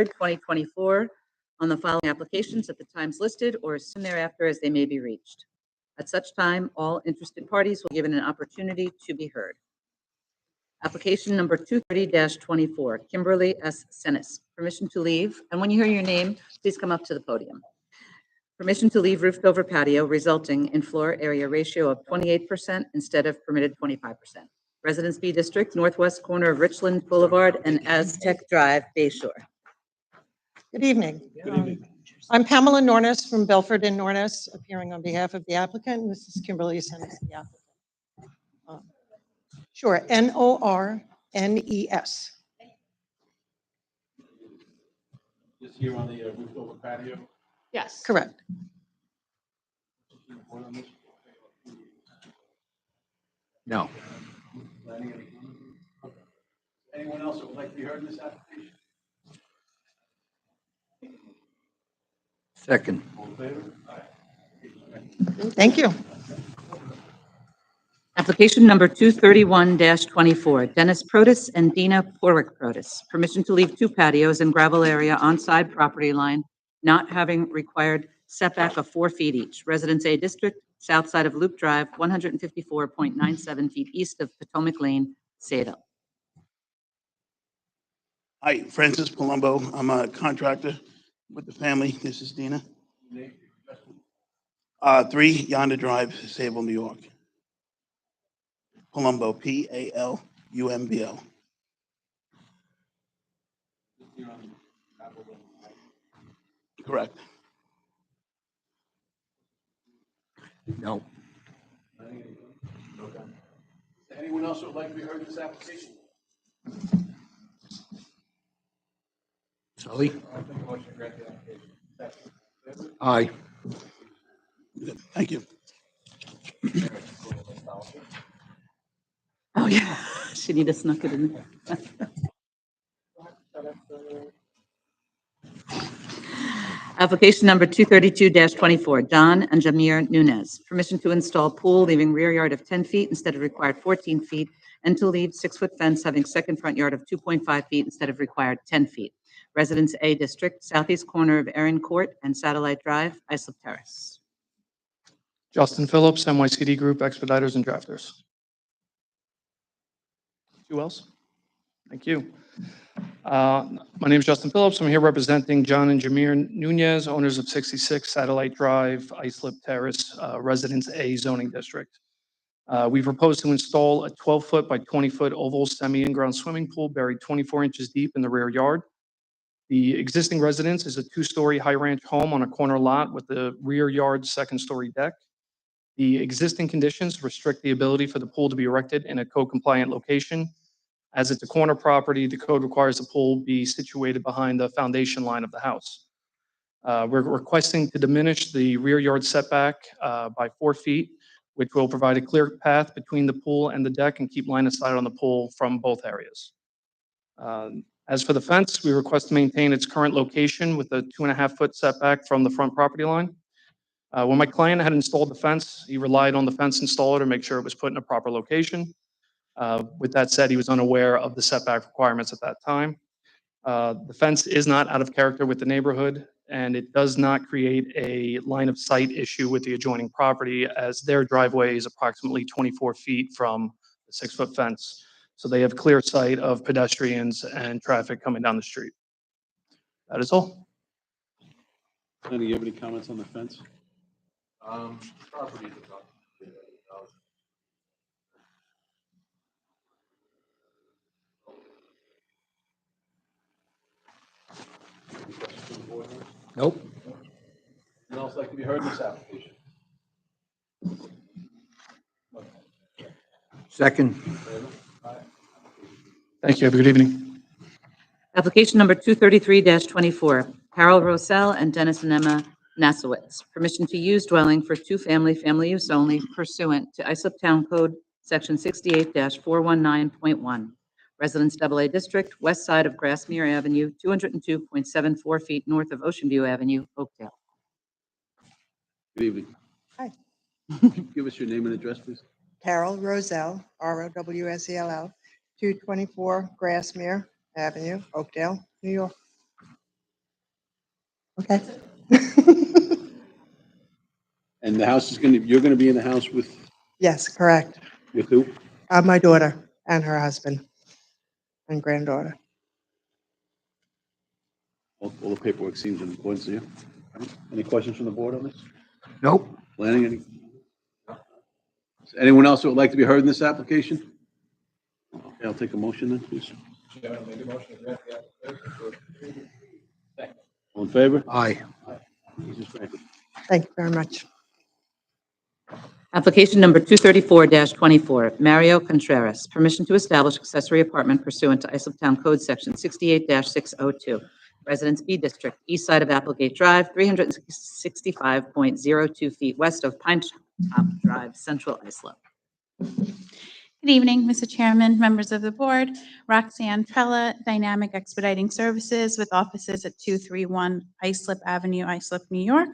3rd, 2024, on the following applications at the times listed or as soon thereafter as they may be reached. At such time, all interested parties will be given an opportunity to be heard. Application number 230-24, Kimberly S. Senes. Permission to leave, and when you hear your name, please come up to the podium. Permission to leave roofed-over patio resulting in floor area ratio of 28% instead of permitted 25%. Residence B District, northwest corner of Richland Boulevard and Aztec Drive, Bay Shore. Good evening. I'm Pamela Nornes from Belford and Nornes, appearing on behalf of the applicant. This is Kimberly Senes, the applicant. Sure, Nornes. Just here on the roof over patio. Yes. Correct. No. Anyone else that would like to be heard in this application? Second. All in favor? Thank you. Application number 231-24, Dennis Protis and Dina Porwick Protis. Permission to leave 2 patios and gravel area on side property line, not having required setback of 4 feet each. Residence A District, south side of Loop Drive, 154.97 feet east of Potomac Lane, Sayville. Hi, Francis Palumbo. I'm a contractor with the family. This is Dina. 3 Yonder Drive, Sayville, New York. Palumbo, P-A-L-U-M-B-O. Correct. No. Anyone else that would like to be heard in this application? Sully? Aye. Good. Thank you. Oh, yeah. Shanita snuck it in there. Application number 232-24, John and Jamir Nunez. Permission to install pool leaving rear yard of 10 feet instead of required 14 feet, and to leave 6-foot fence having second front yard of 2.5 feet instead of required 10 feet. Residence A District, southeast corner of Erin Court and Satellite Drive, Islip Terrace. Justin Phillips, NYCD Group, Expeditors and Drafters. Who else? Thank you. My name is Justin Phillips. I'm here representing John and Jamir Nunez, owners of 66 Satellite Drive, Islip Terrace, Residence A zoning district. We propose to install a 12-foot by 20-foot oval semi-in-ground swimming pool buried 24 inches deep in the rear yard. The existing residence is a 2-story high ranch home on a corner lot with the rear yard second-story deck. The existing conditions restrict the ability for the pool to be erected in a code-compliant location. As it's a corner property, the code requires the pool be situated behind the foundation line of the house. We're requesting to diminish the rear yard setback by 4 feet, which will provide a clear path between the pool and the deck and keep line of sight on the pool from both areas. As for the fence, we request to maintain its current location with a 2.5-foot setback from the front property line. When my client had installed the fence, he relied on the fence installer to make sure it was put in a proper location. With that said, he was unaware of the setback requirements at that time. The fence is not out of character with the neighborhood, and it does not create a line of sight issue with the adjoining property, as their driveway is approximately 24 feet from the 6-foot fence. So they have clear sight of pedestrians and traffic coming down the street. That is all. Do you have any comments on the fence? Property is about. Any questions from the board? Nope. Anyone else like to be heard in this application? Second. Thank you. Have a good evening. Application number 233-24, Carol Rosell and Dennis and Emma Nasowitz. Permission to use dwelling for 2-family, family use only pursuant to Islip Town Code, Section 68-419.1. Residence AA District, west side of Grassmere Avenue, 202.74 feet north of Ocean View Avenue, Oakdale. Good evening. Hi. Give us your name and address, please. Carol Rosell, R-O-W-S-E-L-L, 224 Grassmere Avenue, Oakdale, New York. Okay. And the house is you're gonna be in the house with Yes, correct. who? My daughter and her husband and granddaughter. All the paperwork seems in accordance to you. Any questions from the board on this? Nope. Planning, any? Anyone else who would like to be heard in this application? Okay, I'll take a motion then, please. All in favor? Aye. Eases granted. Thank you very much. Application number 234-24, Mario Contreras, permission to establish accessory apartment pursuant to Islip Town Code Section 68-602, Residence B District, east side of Applegate Drive, 365.02 feet west of Pine Top Drive, Central Islip. Good evening, Mr. Chairman, members of the board. Roxanne Trella, Dynamic Expediting Services with offices at 231 Islip Avenue, Islip, New York.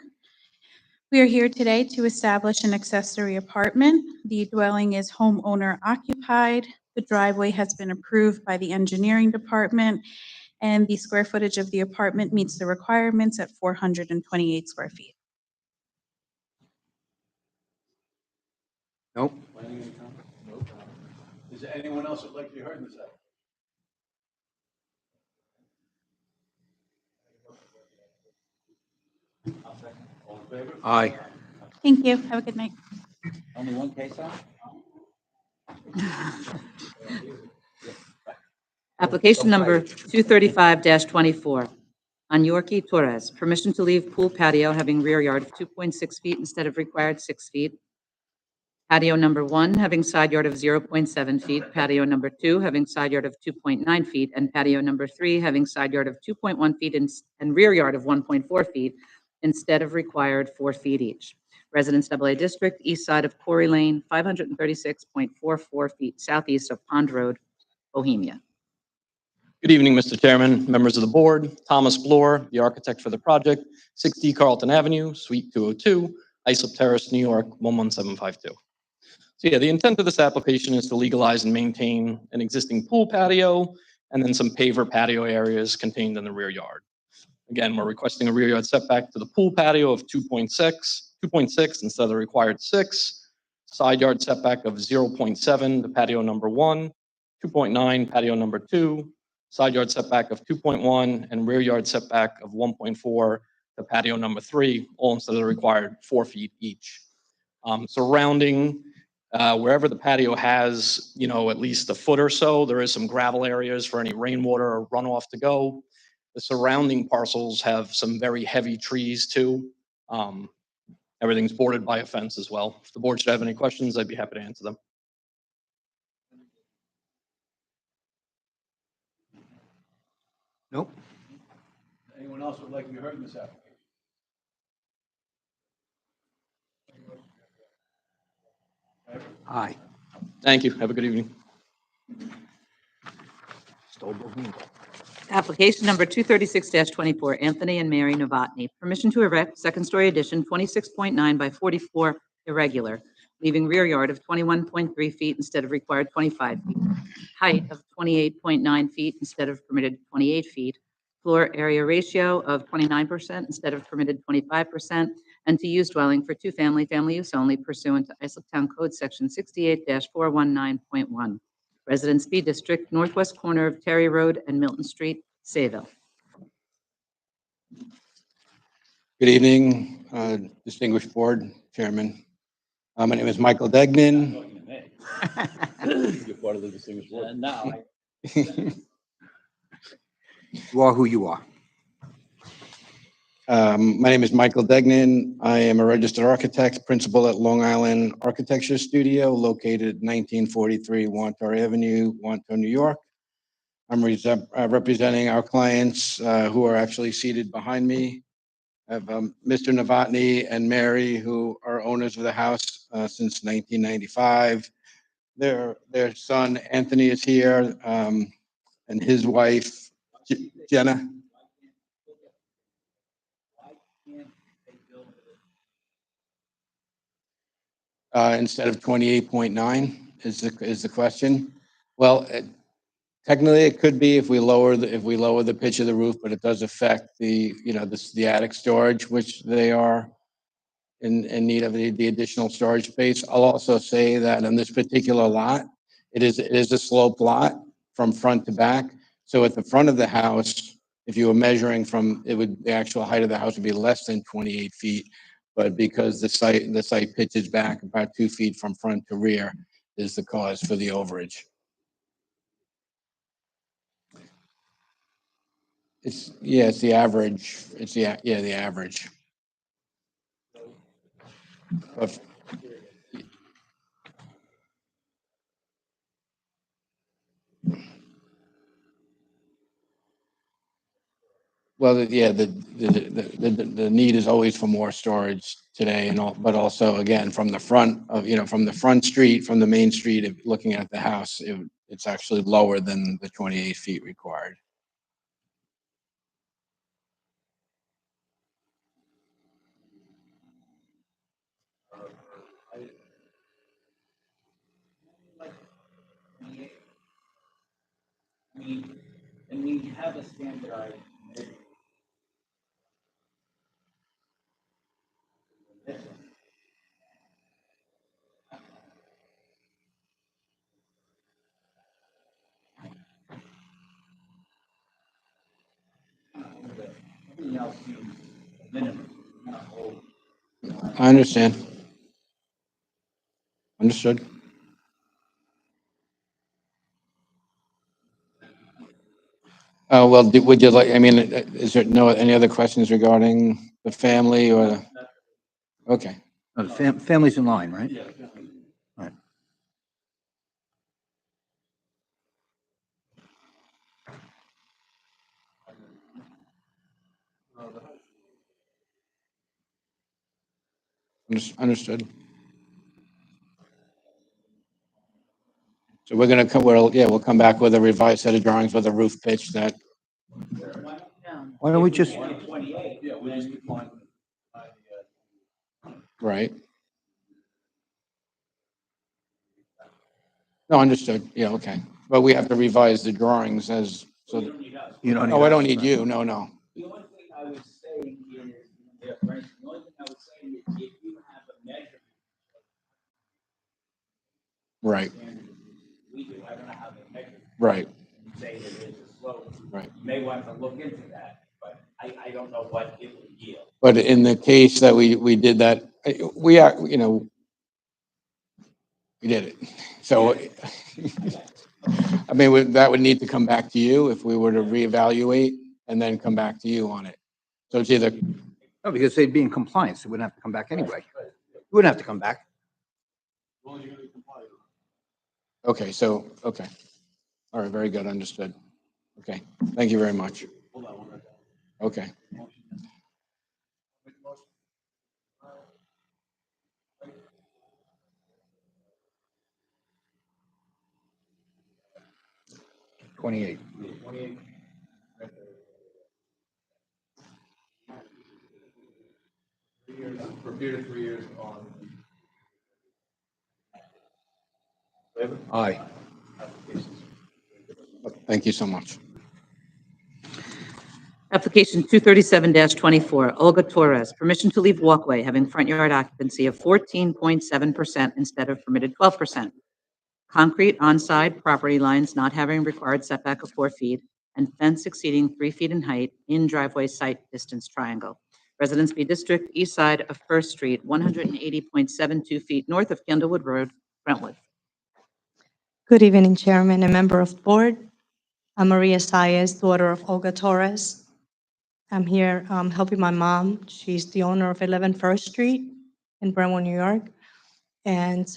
We are here today to establish an accessory apartment. The dwelling is homeowner occupied. The driveway has been approved by the engineering department, and the square footage of the apartment meets the requirements at 428 square feet. Nope. Planning, any comment? No comment. Is there anyone else who'd like to be heard in this application? All in favor? Aye. Thank you. Have a good night. Only one case on? Application number 235-24, on Yorkie Torres, permission to leave pool patio having rear yard of 2.6 feet instead of required 6 feet. Patio number 1 having side yard of 0.7 feet, patio number 2 having side yard of 2.9 feet, and patio number 3 having side yard of 2.1 feet and rear yard of 1.4 feet instead of required 4 feet each. Residence AA District, east side of Quarry Lane, 536.44 feet southeast of Pond Road, Bohemia. Good evening, Mr. Chairman, members of the board. Thomas Bloor, the architect for the project, 60 Carlton Avenue, Suite 202, Islip Terrace, New York, 11752. So yeah, the intent of this application is to legalize and maintain an existing pool patio and then some paver patio areas contained in the rear yard. Again, we're requesting a rear yard setback to the pool patio of 2.6 instead of the required 6, side yard setback of 0.7 to patio number 1, 2.9 patio number 2, side yard setback of 2.1, and rear yard setback of 1.4 to patio number 3, all instead of the required 4 feet each. Surrounding wherever the patio has, at least a foot or so, there is some gravel areas for any rainwater or runoff to go. The surrounding parcels have some very heavy trees too. Everything's bordered by a fence as well. If the board should have any questions, I'd be happy to answer them. Nope. Anyone else would like to be heard in this application? Aye. Thank you. Have a good evening. Stole Bohemian. Application number 236-24, Anthony and Mary Novotny, permission to erect second-story addition 26.9 by 44 irregular, leaving rear yard of 21.3 feet instead of required 25 feet, height of 28.9 feet instead of permitted 28 feet, floor area ratio of 29% instead of permitted 25%, and to use dwelling for two-family, family use only pursuant to Islip Town Code Section 68-419.1. Residence B District, northwest corner of Terry Road and Milton Street, Sayville. Good evening, distinguished board chairman. My name is Michael Degnan. You're part of the distinguished board. You are who you are. My name is Michael Degnan. I am a registered architect, principal at Long Island Architecture Studio, located 1943 Wantar Avenue, Wantar, New York. I'm representing our clients who are actually seated behind me. I have Mr. Novotny and Mary, who are owners of the house since 1995. Their son, Anthony, is here, and his wife, Jenna. Instead of 28.9 is the question. Well, Technically, it could be if we lower the pitch of the roof, but it does affect the attic storage, which they are in need of the additional storage space. I'll also say that on this particular lot, it is a sloped lot from front to back. So at the front of the house, if you were measuring the actual height of the house would be less than 28 feet. But because the site pitches back about 2 feet from front to rear is the cause for the overage. It's the average. The average. Of- Well, the need is always for more storage today but also again, from the front street, from the main street, looking at the house, it's actually lower than the 28 feet required. And we have a standardized. Everything else seems minimum, not whole. I understand. Understood. Well, would you like, I mean, is there any other questions regarding the family or? Okay. No, the family's in line, right? Right. Understood. So we're gonna come, we'll come back with a revised set of drawings with a roof pitch that, Why don't we just, right? No, understood. Yeah, okay. But we have to revise the drawings so. you don't need. Oh, I don't us, need right? you. No, no. The only thing I was saying is, yeah, right, the only thing I was saying is if you have a measurement. Right, We do, I don't have a measurement. right, And say that there's a slope. right. You may want to look into that, but I don't know what it would yield. But in the case that we did that, we are, we did it. So, I mean, that would need to come back to you if we were to reevaluate and then come back to you on it. So it's either, No, because they'd be in compliance. They wouldn't have to come back anyway. You wouldn't have to come back. okay, okay. All right, very good, understood. Okay, thank you very much. Okay. '28. Aye. Thank you so much. Application 237-24, Olga Torres, permission to leave walkway having front yard occupancy of 14.7% instead of permitted 12%. Concrete on-side property lines not having required setback of 4 feet, and fence exceeding 3 feet in height in driveway site distance triangle. Residence B District, east side of First Street, 180.72 feet north of Candlewood Road, Brentwood. Good evening, Chairman and member of the board. I'm Maria Saez, daughter of Olga Torres. I'm here helping my mom. She's the owner of 11 First Street in Brentwood, New York. And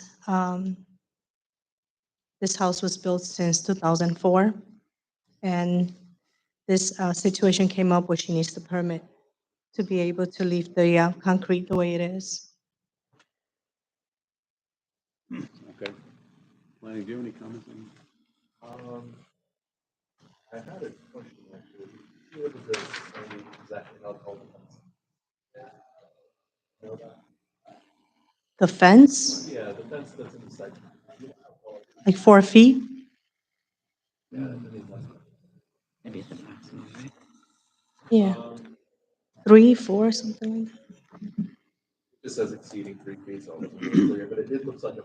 this house was built since 2004. And this situation came up where she needs the permit to be able to leave the concrete the way it is. Okay. Lanny, do you have any comments on I had a question actually. What is this exactly how tall the fence? The fence, Yeah, the fence that's in the site. like 4 feet. Yeah, I mean, Yeah, 3, 4, something like that. It just says exceeding 3 feet, so it wasn't really clear, but it looks like a.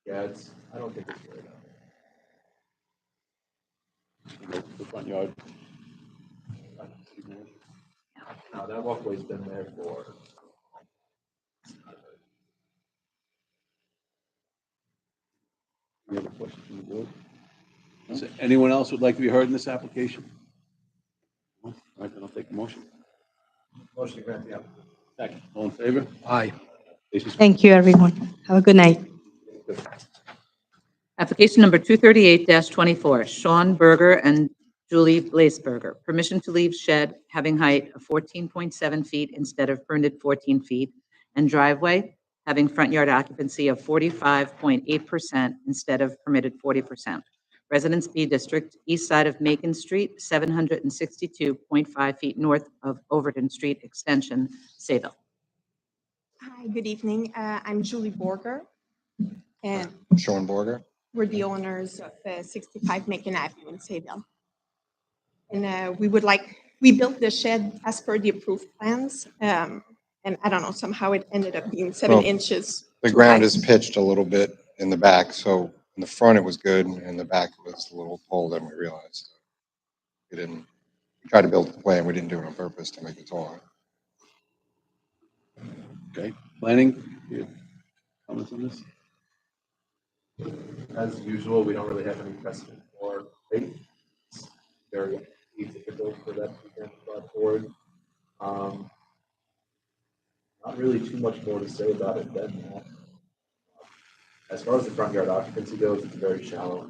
Yeah, I don't think it's very The front yard. No, that walkway's been there for. Any other questions from the board? Is there anyone else would like to be heard in this application? No? All right, then I'll take the motion. Motion to grant the application. Second. All in favor? Aye. Thank you, everyone. Have a good night. Application number 238-24, Sean Berger and Julie Blaisberger. Permission to leave shed having height of 14.7 feet instead of permitted 14 feet, and driveway having front yard occupancy of 45.8% instead of permitted 40%. Residence B District, east side of Macon Street, 762.5 feet north of Overton Street Extension, Sayville. Hi, good evening. I'm Julie Borger, and Sean Borger. we're the owners of 65 Macon Avenue in Sayville. And we built the shed as per the approved plans. And I don't know, somehow it ended up being 7 Well, inches. The too ground high. is pitched a little bit in the back, so in the front it was good, and in the back it was a little taller than we realized. We tried to build the plan, we didn't do it on purpose to make it taller. Okay, planning, you have comments on this? As usual, we don't really have any precedent for height. It's very atypical for that to be granted by the board. Not really too much more to say about it than that. As far as the front yard occupancy goes, it's very shallow.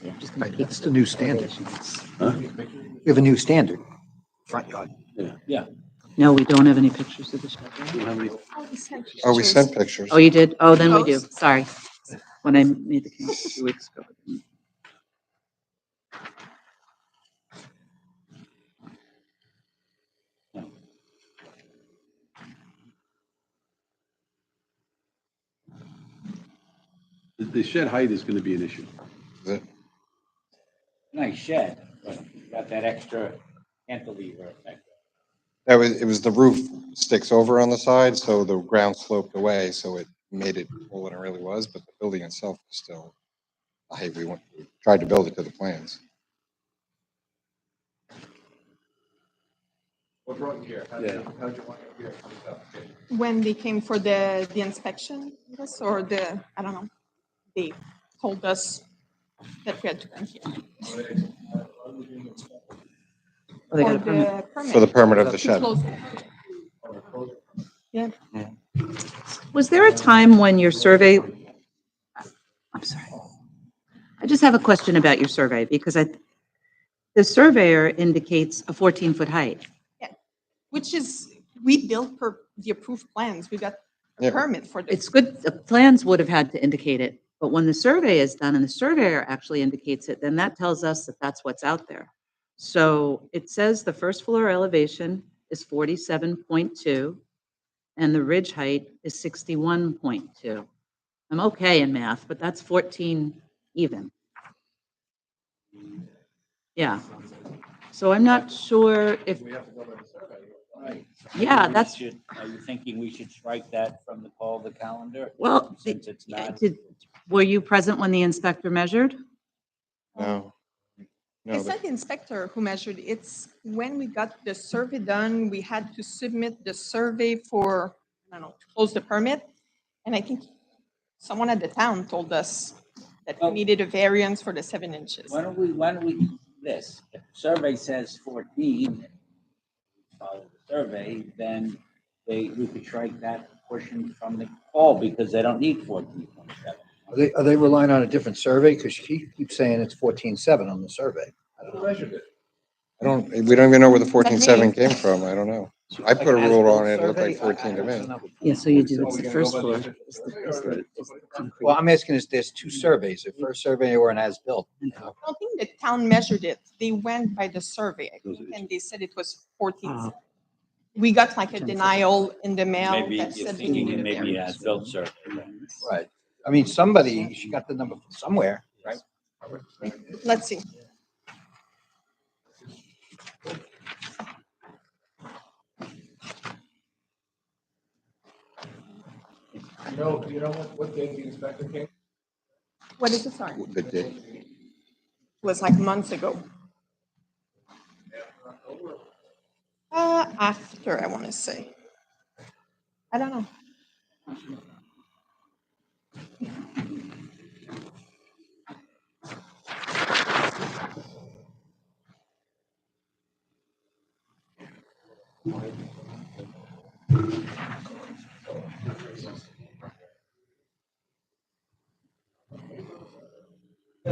It's the new standard. Huh? We have a new standard, front yard. Yeah. No, we don't have any pictures of the shed. right? We don't have any- Oh, we sent pictures. Oh, you did? Oh, then we do. Post. Sorry. When I made the count 2 weeks ago. The shed height is going to be an issue. Is it? Nice shed, but you got that extra cantilever effect. It was the roof sticks over on the side, so the ground sloped away, so it made it taller than it really was, but the building itself is still the height we tried to build it to the plans. What brought you here? How'd you wind up here? When they came for the inspection, I guess, or I don't know, they told us that we had to come here. Oh, they got For a permit. the permit. For the permit of the To shed. close it. Yeah. Was there a time when your survey, I'm sorry. I just have a question about your survey because the surveyor indicates a 14-foot height. Which is, we built per the approved plans. We got a Yeah. permit for this. It's good, the plans would have had to indicate it, but when the survey is done and the surveyor actually indicates it, then that tells us that that's what's out there. So it says the first floor elevation is 47.2 and the ridge height is 61.2. I'm okay in math, but that's 14 even. Yeah. So I'm not sure if, Right. Yeah, We that's- should- Are you thinking we should strike that from the call of the calendar? well, Since it's not. were you present when the inspector measured? No. No, It's not the inspector who measured. It's when we got the survey done, we had to submit the survey for, I don't know, to close the permit. And I think someone at the town told us that we Oh. needed a variance for the 7 inches. Why don't we do this? If the survey says 14, follow the survey, then we could strike that portion from the call because they don't need 14.7. Are they relying on a different survey? Because she keeps saying it's 14.7 on the survey. Who measured it? we don't even know where the 14.7 came from. I don't know. I put a Like an rule on as-built it, it looked like survey? 14 to me. Yeah, so you do, Oh, it's we the gotta go first by the floor. official- It's the concrete. Well, I'm asking, there's two surveys, a first survey or an as-built. I don't think the town measured it. They went by the survey, I think, and they said it was 14. we got like a denial in the mail Maybe that you're said they thinking needed a maybe variance. a field survey. Right. I mean, somebody, she got the number from somewhere, right? Let's see. You know what date the inspector came? What is it, sorry? Good day. It was like months ago. After, I want to say. I don't know.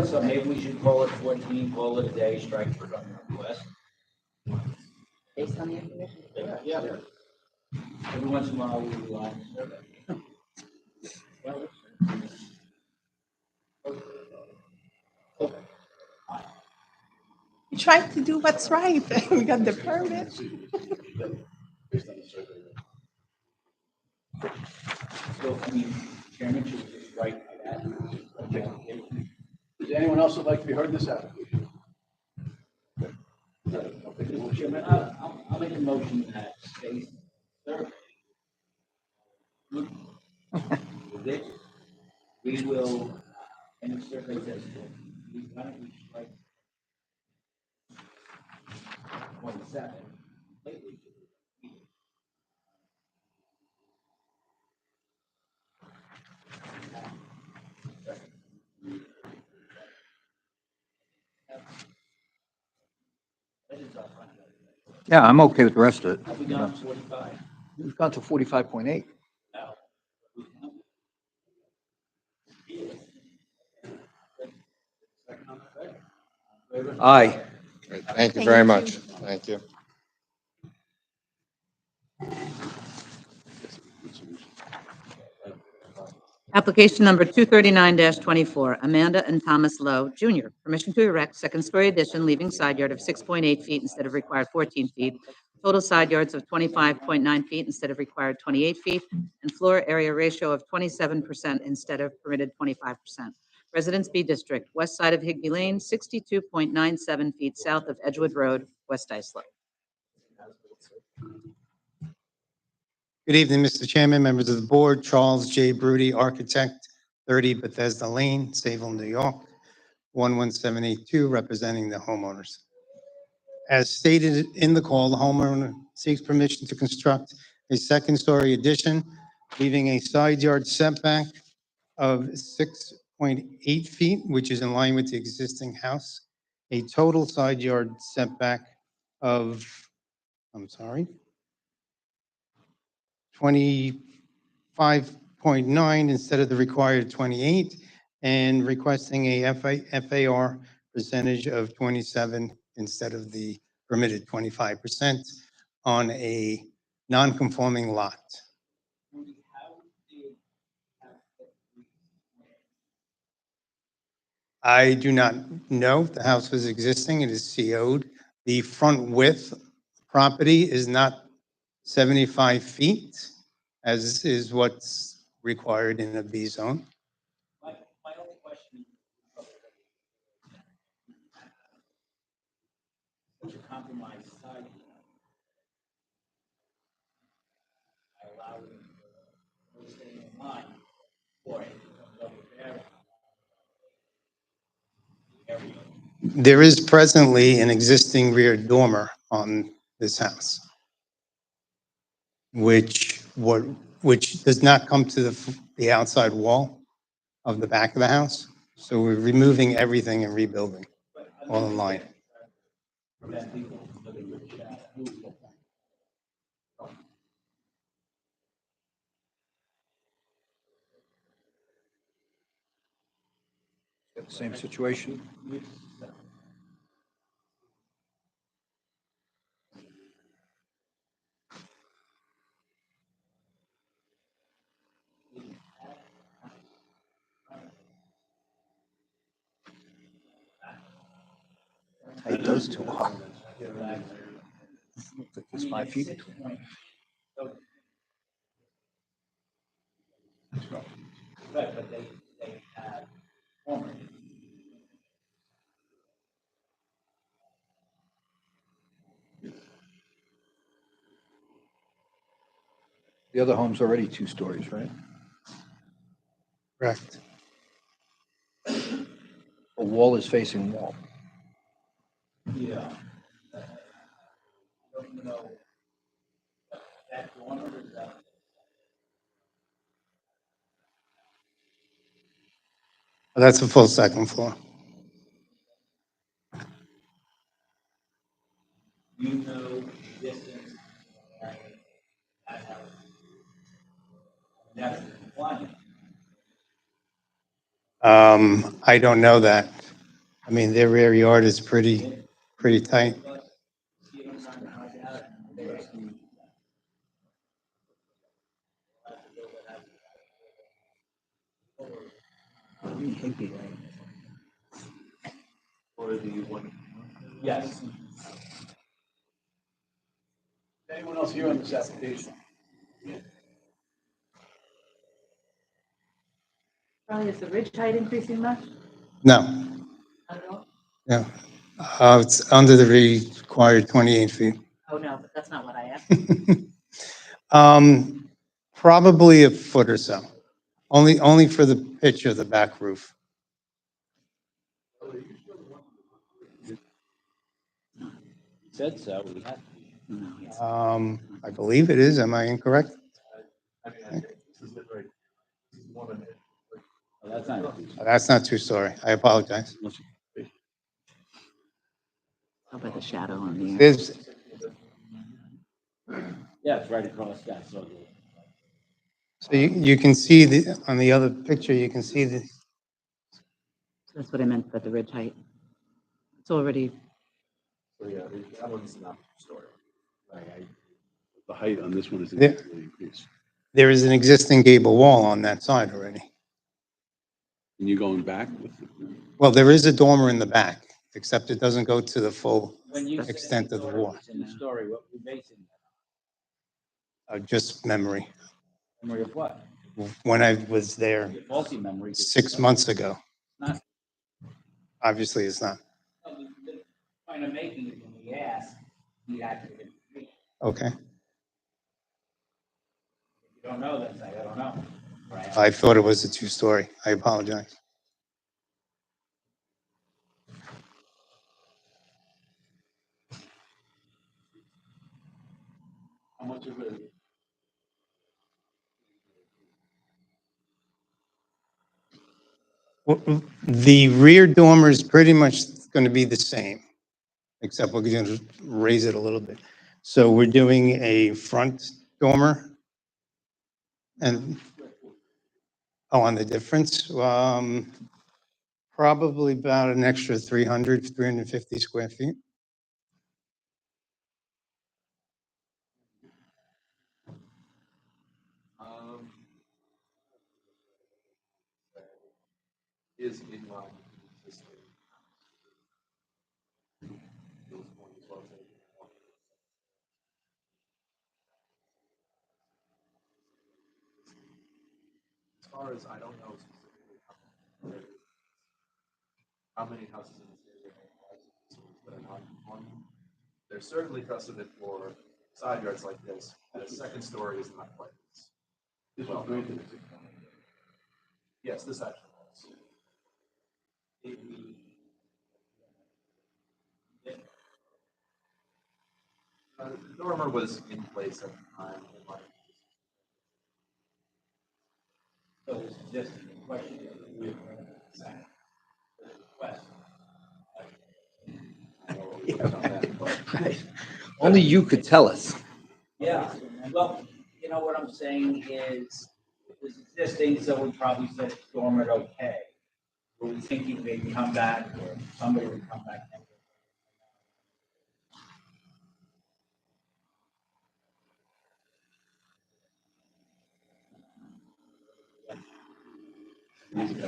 So maybe we should call it 14, call it a day, strike it from the request. Based on the information. Yeah. Every once in a while, we rely on the survey. We tried to do what's right. We got the permit. So, I mean, Chairman, should we just write that? Does anyone else would like to be heard in this application? Chairman, I'll make a motion that stays survey. With it, we will, and the survey says, why don't we strike 27 completely? Yeah, I'm okay with the rest of it. Have we gone to 45? We've gone to 45.8. No. Aye. Thank you very much. Thank you. Application number 239-24, Amanda and Thomas Lowe Jr. Permission to erect second-story addition, leaving side yard of 6.8 feet instead of required 14 feet, total side yards of 25.9 feet instead of required 28 feet, and floor area ratio of 27% instead of permitted 25%. Residence B District, west side of Higby Lane, 62.97 feet south of Edgewood Road, West Islip. Good evening, Mr. Chairman, members of the board. Charles J. Brudy, architect, 30 Bethesda Lane, Sayville, New York, 11782, representing the homeowners. As stated in the call, the homeowner seeks permission to construct a second-story addition, leaving a side yard setback of 6.8 feet, which is in line with the existing house, a total side yard setback of, 25.9 instead of the required 28, and requesting a FAR percentage of 27 instead of the permitted 25% on a non-conforming lot. I do not know. The house was existing. It is CO'd. The front width property is not 75 feet, as is what's required in a B zone. My only question is, such a compromise side, I allow you to stay in line for it. There is presently an existing rear dormer on this house, which does not come to the outside wall of the back of the house. So we're removing everything and rebuilding all in line. Same situation. Take those two off. It's 5 feet between. Right, but they have former. The other home's already 2 stories, right? Correct. A wall is facing wall. Yeah. Don't know. That corner is that. That's a full second floor. You know the distance. That house. That's compliant. I don't know that. I mean, their rear yard is pretty tight. Or the one. Yes. Anyone else here on this application? Charlie, is the ridge height increasing much? No, Not at all? no. It's under the required 28 feet. Oh, no, but that's not what I asked. Probably a foot or so. Only for the pitch of the back roof. Said so, we have. I believe it is. Am I incorrect? I mean, I think this is the right, this is more than it. Well, that's not. That's not two-story. I apologize. How about the shadow on the? There's, Yeah, it's right across that, so. so you can see on the other picture, you can see That's what I meant by the ridge height. It's already, So yeah, that one's not story. The height on this one is Yeah. really increased. there is an existing gable wall on that side already. And you're going back with, Well, there is a dormer in the back, except it doesn't go to the full When you say extent of the wall. it's in the story, what we basing that Just memory. on? Memory of what? When I was there Your faulty memory. 6 months ago. Not. Obviously, it's not. The point I'm making is when we ask, we actually get. If Okay. you don't know, then say, I don't know. Right? I thought it was a two-story. I apologize. how much of it? Well, the rear dormer is pretty much going to be the same, except we're going to raise it a little bit. So we're doing a front dormer. And, oh, on the difference, probably about an extra 350 square feet. Is in line with the existing. Those points as well as anything else. As far as I don't know specifically how many houses in this area have facilities that are not conforming. There's certainly precedent for side yards like this, and a second story is not quite this. This was granted. Yes, this actually was. The dormer was in place at the time. So it's just a question of we request. Right. Only you could tell us. Yeah, well, you know what I'm saying is, it's existing, so we probably said storm it okay. Were we thinking they'd come back, or somebody would come back?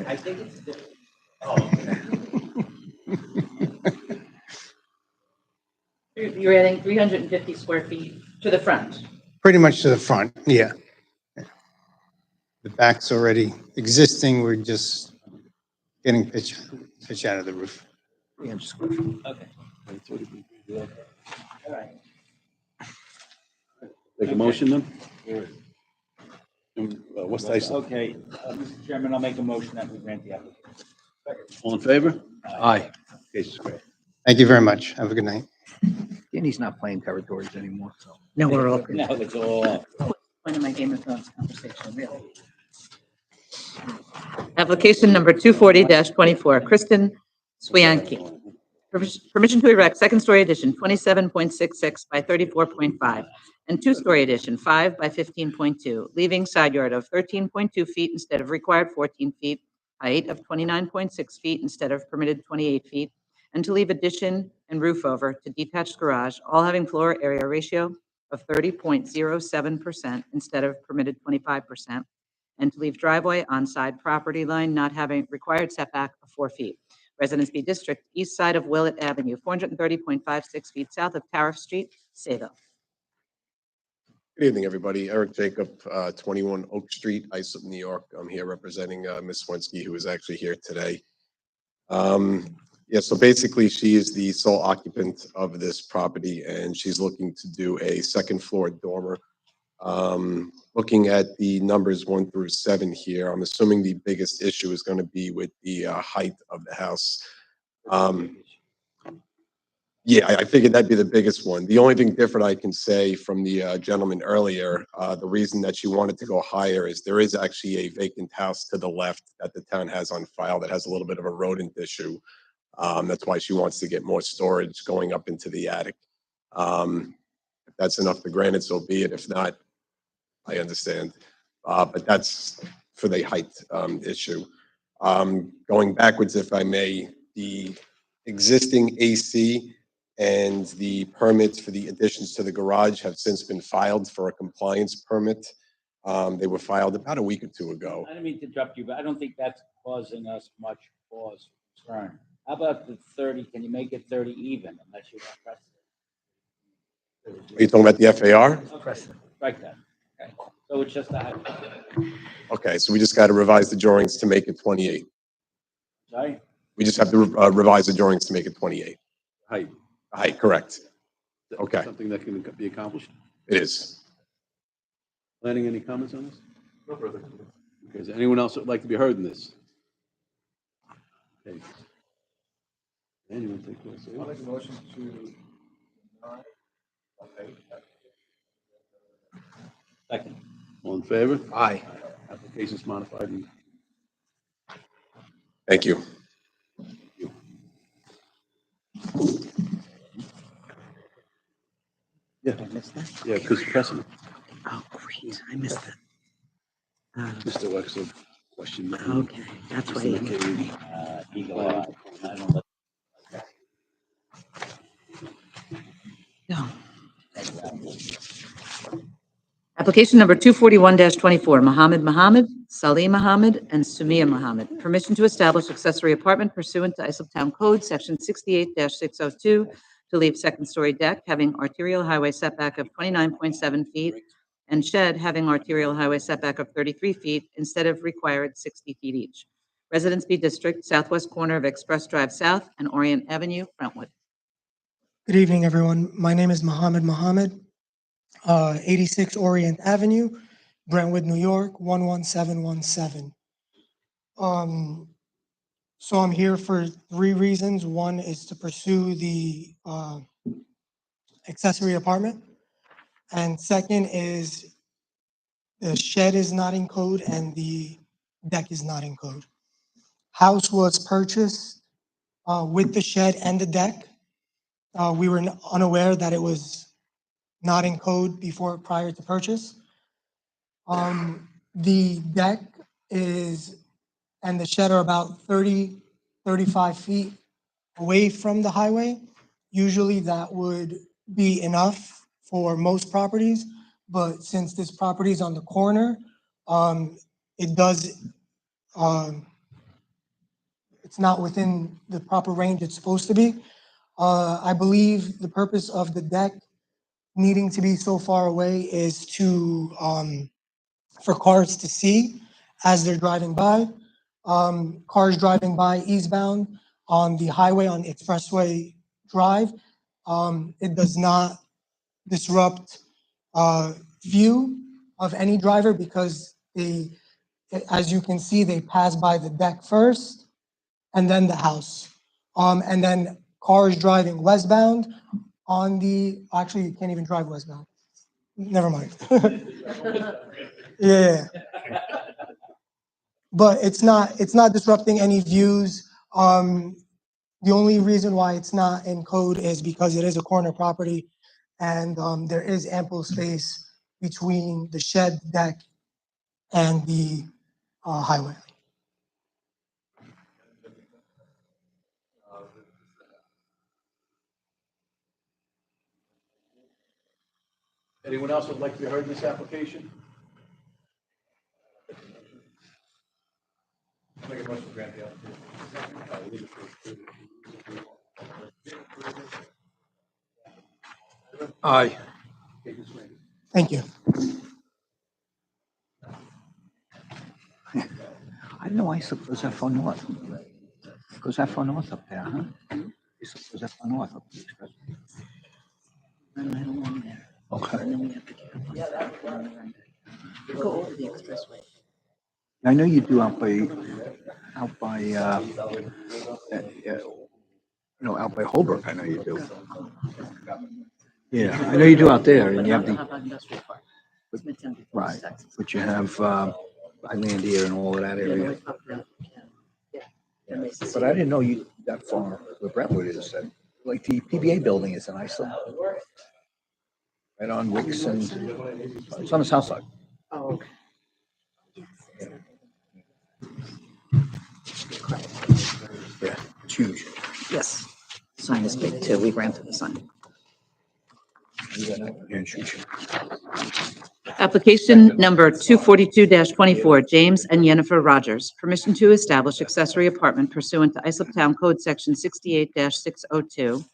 I think it's different. Oh. You're you're adding 350 square feet to the front. Pretty much to the front, yeah. The back's already existing, we're just getting pitch out of the roof. Okay. All right. Take a motion then? What's the ice? Okay, Mr. Chairman, I'll make a motion that we grant the application. All in favor? Aye. Case is great. Thank you very much. Have a good night. And he's not playing territories anymore, so. No, we're all. No, it's all off. One of my Game of Thrones conversation, really. Application number 240-24, Kristen Swianki. Permission to erect second-story addition, 27.66 by 34.5, and two-story addition, 5 by 15.2, leaving side yard of 13.2 feet instead of required 14 feet, height of 29.6 feet instead of permitted 28 feet, and to leave addition and roof over to detached garage, all having floor area ratio of 30.07% instead of permitted 25%, and to leave driveway on side property line not having required setback of 4 feet. Residence B District, east side of Willett Avenue, 430.56 feet south of Tariff Street, Sayville. Good evening, everybody. Eric Jacob, 21 Oak Street, Islip, New York. I'm here representing Ms. Swensky, who is actually here today. Yeah, so basically, she is the sole occupant of this property, and she's looking to do a second floor dormer. Looking at the numbers 1 through 7 here, I'm assuming the biggest issue is going to be with the height of the house. Yeah, I figured that'd be the biggest one. The only thing different I can say from the gentleman earlier, the reason that she wanted to go higher is there is actually a vacant house to the left that the town has on file that has a little bit of a rodent issue. That's why she wants to get more storage going up into the attic. If that's enough to grant it, so be it. If not, I understand. But that's for the height issue. Going backwards, if I may, the existing AC and the permits for the additions to the garage have since been filed for a compliance permit. They were filed about a week or two ago. I didn't mean to interrupt you, but I don't think that's causing us much cause for concern. How about the 30? Can you make it 30 even unless you want precedent? Are you talking about the FAR? Okay, strike that. Okay, so it's just a. Okay, so we just got to revise the drawings to make it 28. Sorry? We just have to revise the drawings to make it 28. Height. Height, correct. Okay. Something that can be accomplished. It is. Planning, any comments on this? No further. Okay, is there anyone else that would like to be heard in this? Okay. Anyone take place? I'll make a motion to deny. Okay. Second. All in favor? Aye. Application's modified. Thank you. Yeah. I missed that? Yeah, because precedent. Oh, great, I missed that. Mr. Wexler, question. Okay, that's why. Mr. McCabe. Eagle eye. I don't know. No. Application number 241-24, Mohammed, Salim Mohammed, and Sumia Mohammed. Permission to establish accessory apartment pursuant to Islip Town Code, Section 68-602, to leave second-story deck having arterial highway setback of 29.7 feet and shed having arterial highway setback of 33 feet instead of required 60 feet each. Residence B District, southwest corner of Express Drive South and Orient Avenue, Brentwood. Good evening, everyone. My name is Mohammed, 86 Orient Avenue, Brentwood, New York, 11717. So I'm here for 3 reasons. One is to pursue the accessory apartment. And second is the shed is not in code and the deck is not in code. House was purchased with the shed and the deck. We were unaware that it was not in code prior to purchase. The deck and the shed are about 35 feet away from the highway. Usually that would be enough for most properties, but since this property is on the corner, it does, it's not within the proper range it's supposed to be. I believe the purpose of the deck needing to be so far away is to, for cars to see as they're driving by. Cars driving by eastbound on the highway on Expressway Drive, it does not disrupt view of any driver because they, as you can see, they pass by the deck first and then the house. And then cars driving westbound on the, actually, you can't even drive westbound. Never mind. Yeah. But it's not disrupting any views. The only reason why it's not in code is because it is a corner property and there is ample space between the shed deck and the highway. Anyone else would like to be heard in this application? Make a motion to grant the application. Aye. Thank you. I didn't know Islip goes that far north. Goes that far north up there, huh? Islip goes that far north up the express. Okay. Go over the expressway. I know you do out by, out by Holbrook, I know you do. Yeah, I know you do out there, and you have the, Industrial Park. It's Midtown Beach, right, Texas. but you have, Islandia and all of that area. But I didn't know you that far where Brentwood is, that, like the PBA building is in Iceland. Right on Wicks and, it's on the south side. Oh, okay. Yeah, it's huge. Yes. Sign is big too. We granted the sign. Yeah, huge. Application number 242-24, James and Yennefer Rogers. Permission to establish accessory apartment pursuant to Islip Town Code Section 68-602.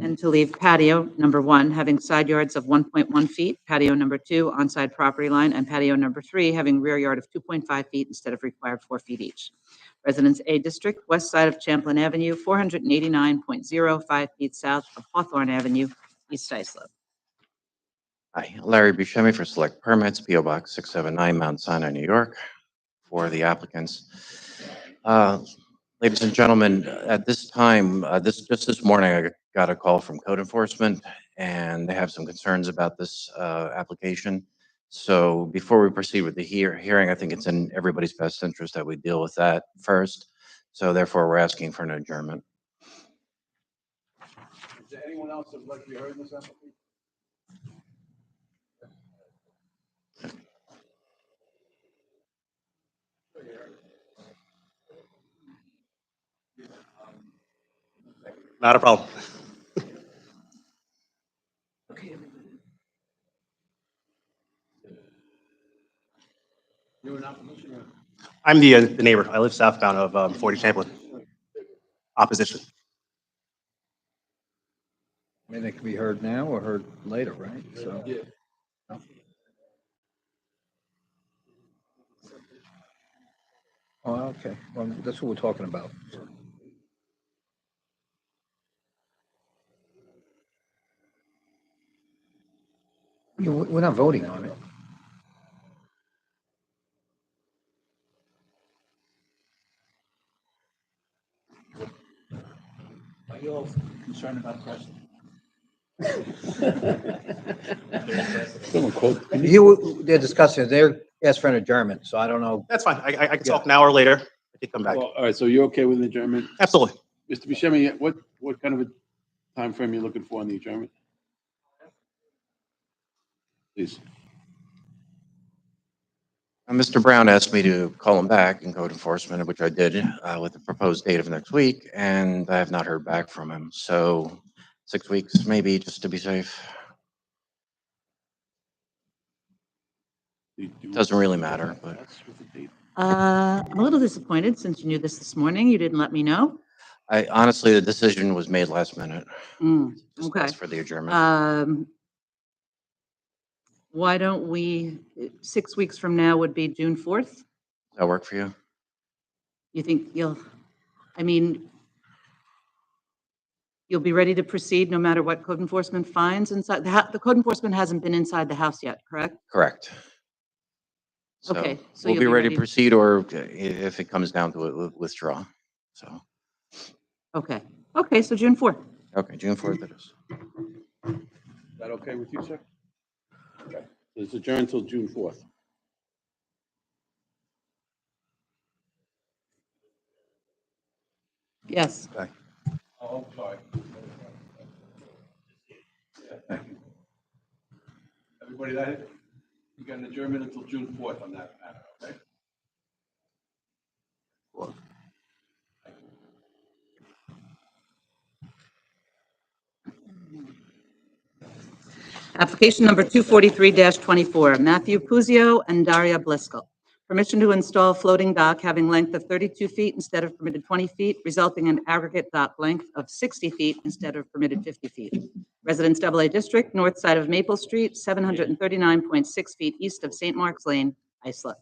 And to leave patio number 1 having side yards of 1.1 feet, patio number 2 on side property line, and patio number 3 having rear yard of 2.5 feet instead of required 4 feet each. Residence A District, west side of Champlain Avenue, 489.05 feet south of Hawthorne Avenue, East Islip. Hi, Larry Buscemi for Select Permits, PO Box 679, Mount Sinai, New York, for the applicants. Ladies and gentlemen, at this time, just this morning, I got a call from code enforcement, and they have some concerns about this application. So before we proceed with the hearing, I think it's in everybody's best interest that we deal with that first. So therefore, we're asking for an adjournment. Is there anyone else that would like to be heard in this application? Not a problem. You in opposition or? I'm the neighbor. I live southbound of 40 Champlain. Opposition. I mean, it can be heard now or heard later, right? So. Yeah. Oh, okay. Well, that's what we're talking about. We're not voting on it. Are you all concerned about precedent? They're discussing, they're asking for an adjournment, so I don't know. That's fine. I can talk now or later. I can come back. Well, all right, so you're okay with the adjournment? Absolutely. Mr. Buscemi, what kind of a time frame are you looking for on the adjournment? Please. Mr. Brown asked me to call him back in code enforcement, which I did with the proposed date of next week, and I have not heard back from him. So 6 weeks, maybe, just to be safe. Doesn't really matter, but. I'm a little disappointed since you knew this morning. You didn't let me know. I honestly, the decision was made last minute. Just Okay. ask for the adjournment. Why don't we, 6 weeks from now would be June 4th? Does that work for you? You think I mean, you'll be ready to proceed no matter what code enforcement finds inside the code enforcement hasn't been inside the house yet, correct? Correct. So Okay, so we'll you'll be be ready ready- to proceed, or if it comes down to it, we'll withdraw. So, Okay, okay, so June 4th. okay, June 4th it is. Is that okay with you, sir? Okay. It's adjourned until June 4th. Yes. Okay. Oh, I'm sorry. Everybody, you got an adjournment until June 4th on that matter, okay? Application number 243-24, Matthew Puzio and Daria Blisco. Permission to install floating dock having length of 32 feet instead of permitted 20 feet, resulting in aggregate dock length of 60 feet instead of permitted 50 feet. Residence AA District, north side of Maple Street, 739.6 feet east of St. Mark's Lane, Islip.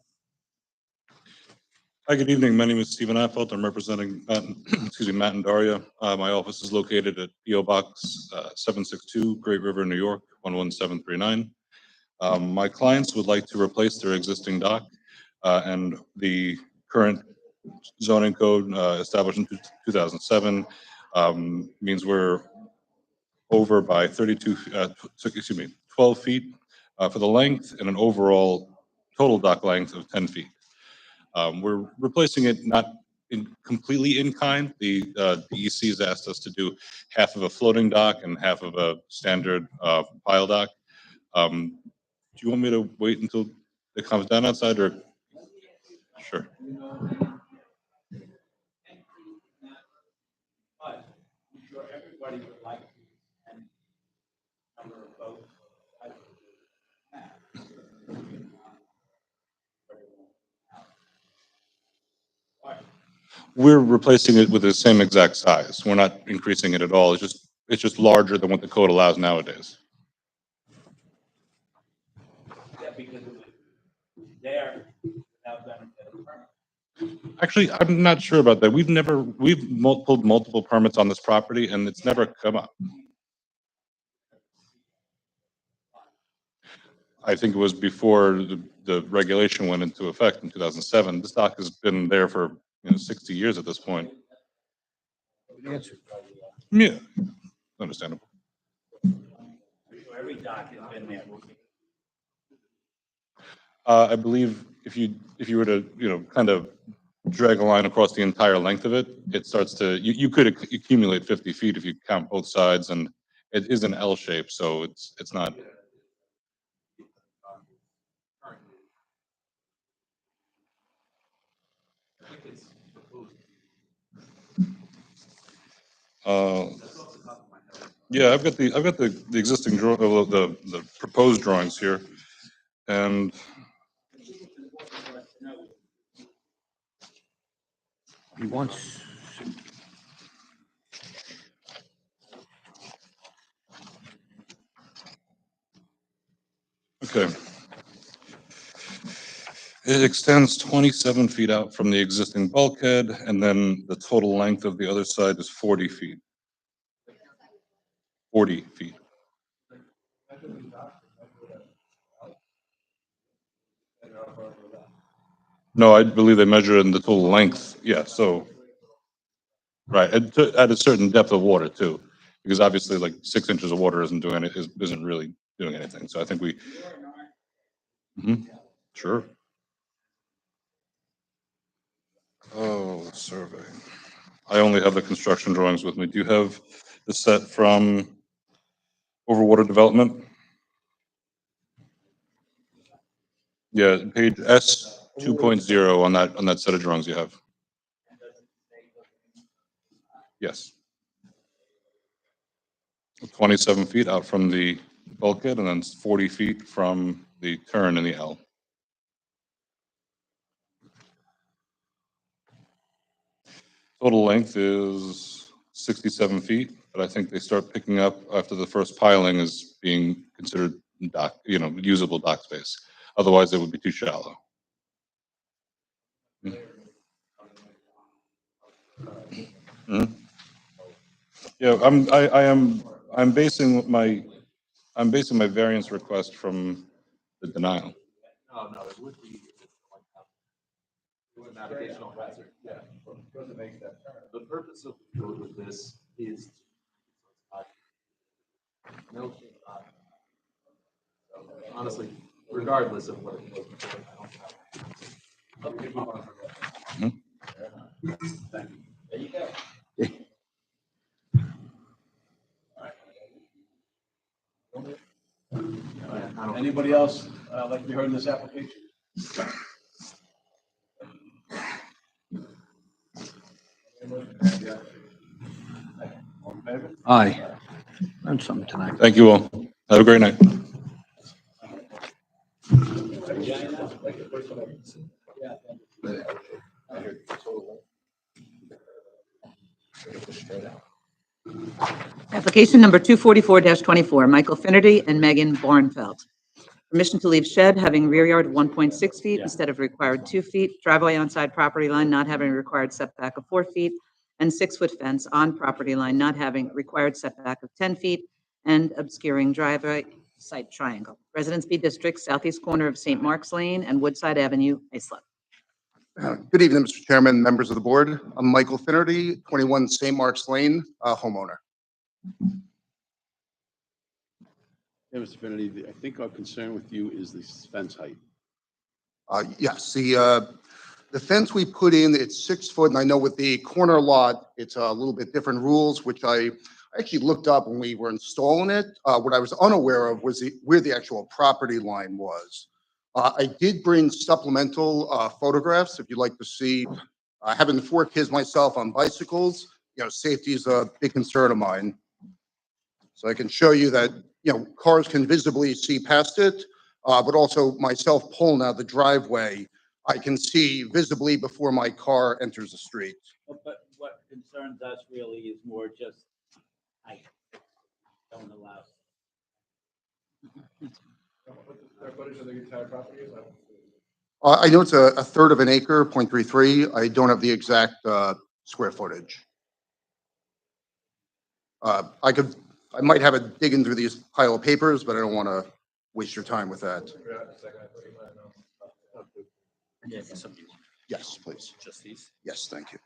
Hi, good evening. My name is Stephen Affelt. I'm representing Matt and Daria. My office is located at PO Box 762, Great River, New York, 11739. My clients would like to replace their existing dock, and the current zoning code established in 2007 means we're over by 12 feet for the length, and an overall total dock length of 10 feet. We're replacing it not completely in kind. The DEC has asked us to do half of a floating dock and half of a standard pile dock. Do you want me to wait until it comes down outside, or? Sure. We're replacing it with the same exact size. We're not increasing it at all. It's just larger than what the code allows nowadays. Yeah, because it was there without benefit of permit. Actually, I'm not sure about that. We've pulled multiple permits on this property, and it's never come up. I think it was before the regulation went into effect in 2007. This dock has been there for 60 years at this point. Yeah, understandable. Every dock has been there. I believe if you were to kind of drag a line across the entire length of it, it starts to you could accumulate 50 feet if you count both sides, and it is an L shape, so it's not. Yeah, I've got the existing the proposed drawings here, and He wants, okay. It extends 27 feet out from the existing bulkhead, and then the total length of the other side is 40 feet. 40 feet. No, I believe they measure in the total length. Yeah, so, right, at a certain depth of water too, because obviously like 6 inches of water isn't really doing anything. So I think we. Sure. Oh, survey. I only have the construction drawings with me. Do you have the set from Overwater Development? Yeah, page S 2.0 on that set of drawings you have. Yes. 27 feet out from the bulkhead, and then 40 feet from the turn in the L. Total length is 67 feet, but I think they start picking up after the first piling is being considered dock, usable dock space. Otherwise, it would be too shallow. Mhm. Yeah, I'm basing my variance request from the denial. No, it would be. An navigational hazard, yeah. Doesn't make that. The purpose of this is. No. Honestly, regardless of what it was before, I don't have. Okay, move on from that. Thank you. There you go. Anybody else like to be heard in this application? All in favor? Aye. Learned something tonight. Thank you all. Have a great night. Application number 244-24, Michael Finnerty and Megan Bornfeld. Permission to leave shed having rear yard of 1.6 feet instead of required 2 feet, driveway on side property line not having required setback of 4 feet, and 6-foot fence on property line not having required setback of 10 feet, and obscuring driveway site triangle. Residence B District, southeast corner of St. Mark's Lane and Woodside Avenue, Islip. Good evening, Mr. Chairman, members of the board. I'm Michael Finnerty, 21 St. Mark's Lane, homeowner. Yeah, Mr. Finnerty, I think our concern with you is the fence height. Yes, the fence we put in, it's 6 foot, and I know with the corner lot, it's a little bit different rules, which I actually looked up when we were installing it. What I was unaware of was where the actual property line was. I did bring supplemental photographs if you'd like to see. Having 4 kids myself on bicycles, safety is a big concern of mine. So I can show you that, cars can visibly see past it, but also myself pulling out the driveway, I can see visibly before my car enters the street. But what concerns us really is more just height. Don't allow. Square footage of the entire property is? I know it's a third of an acre, 0.33. I don't have the exact square footage. I might have it digging through these pile of papers, but I don't want to waste your time with that. Yes, please. Just these? Yes, thank you.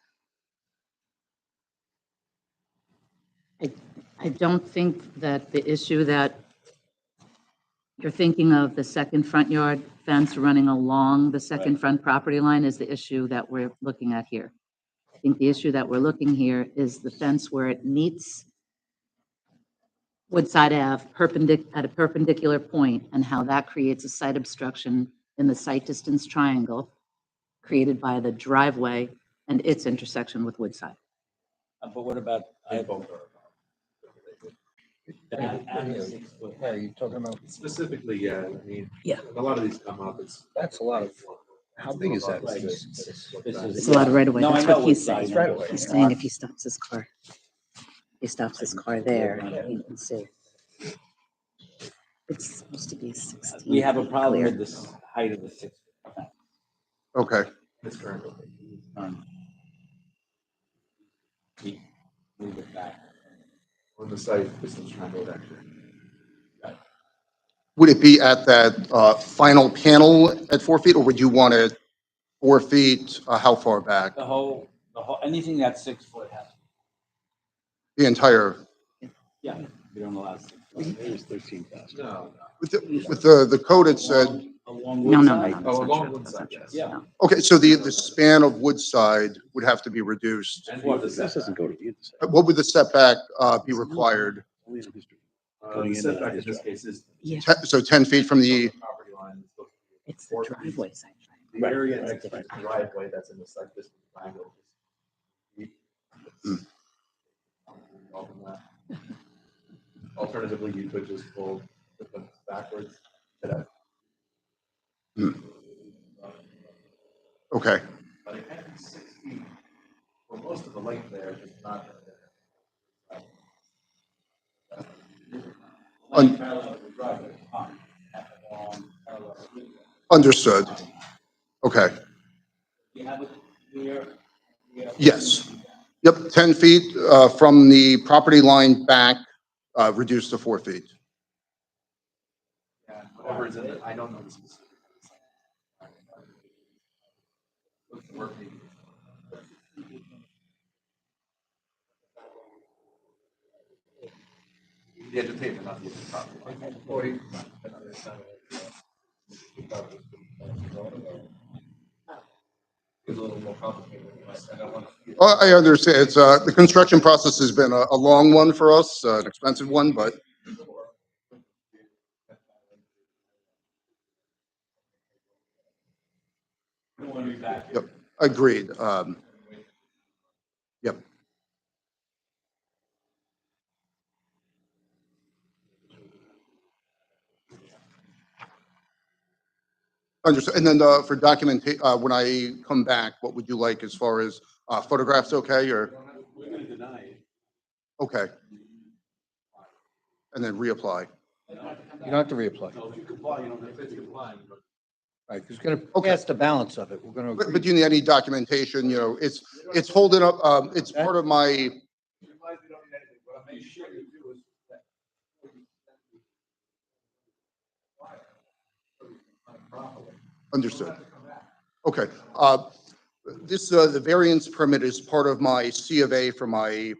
I don't think that the issue that you're thinking of, the second front yard fence running along the second front property line, is the issue that we're looking at here. I think the issue that we're looking here is the fence where it meets Woodside Ave at a perpendicular point, and how that creates a site obstruction in the site distance triangle created by the driveway and its intersection with Woodside. But what about? Are you talking about? Specifically, yeah, I mean. Yeah. A lot of these come up, That's a lot of, how big is that? It's a lot of right away. No, I That's know what he's it's saying. right away. He's saying if he stops his car, there, he can see. It's supposed to be 16. We have a problem clear. with this height of the 6 foot. Okay. This current. Move it back. On the site, distance triangle actually. Would it be at that final panel at 4 feet, or would you want it 4 feet? How far back? The whole, anything that's 6 foot has. The entire, Yeah, we don't allow 6 foot. It was 13,000. No. with the code, it said, Along No, no, Woodside? no, no. Oh, that's not along true. Woodside, That's not yes. true. No. okay, so the span of Woodside would have to be reduced. And for the This doesn't setback. go to the intersection. What would the setback be required? Only in history. The setback in this case is. Yeah, So 10 feet from the, Property line is supposed to be it's the 4 feet. driveway side. The area next to the driveway that's in the site distance triangle. Alternatively, you could just pull the fence backwards. okay. But it can't be 6 feet for most of the light there, it's not. Understood. Okay. Yes. Yep, 10 feet from the property line back, reduced to 4 feet. Yeah, whatever is in it, I don't know the specifics. The edge of pavement, not the edge of property. It's a little more complicated. I don't want to. Well, I understand. It's, the construction process has been a long one for us, an expensive one, but yep, agreed. Yep. Understood. And then for when I come back, what would you like as far as photographs? Okay, or We're going to deny it. okay, and then reapply. You don't have to reapply. No, if you comply, you don't have to comply. Right, who's going to pass the balance of it? We're going to. But do you need any documentation? You know, it's holding up. It's part of my. Understood. Okay. The variance permit is part of my C of A for my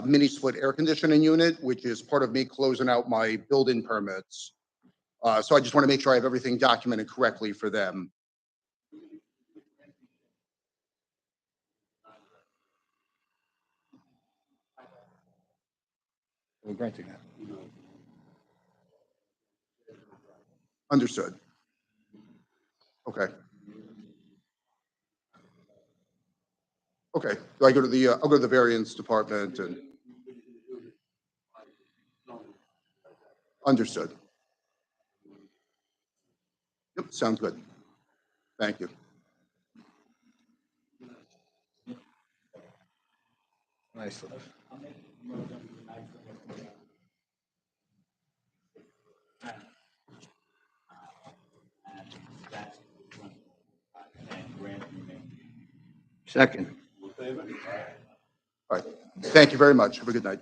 mini split air conditioning unit, which is part of me closing out my building permits. So I just want to make sure I have everything documented correctly for them. We're granting that. Understood. Okay. Okay. Do I go to the, I'll go to the variance department and. Understood. Yep, sounds good. Thank you. Nice. Second. All right. Thank you very much. Have a good night.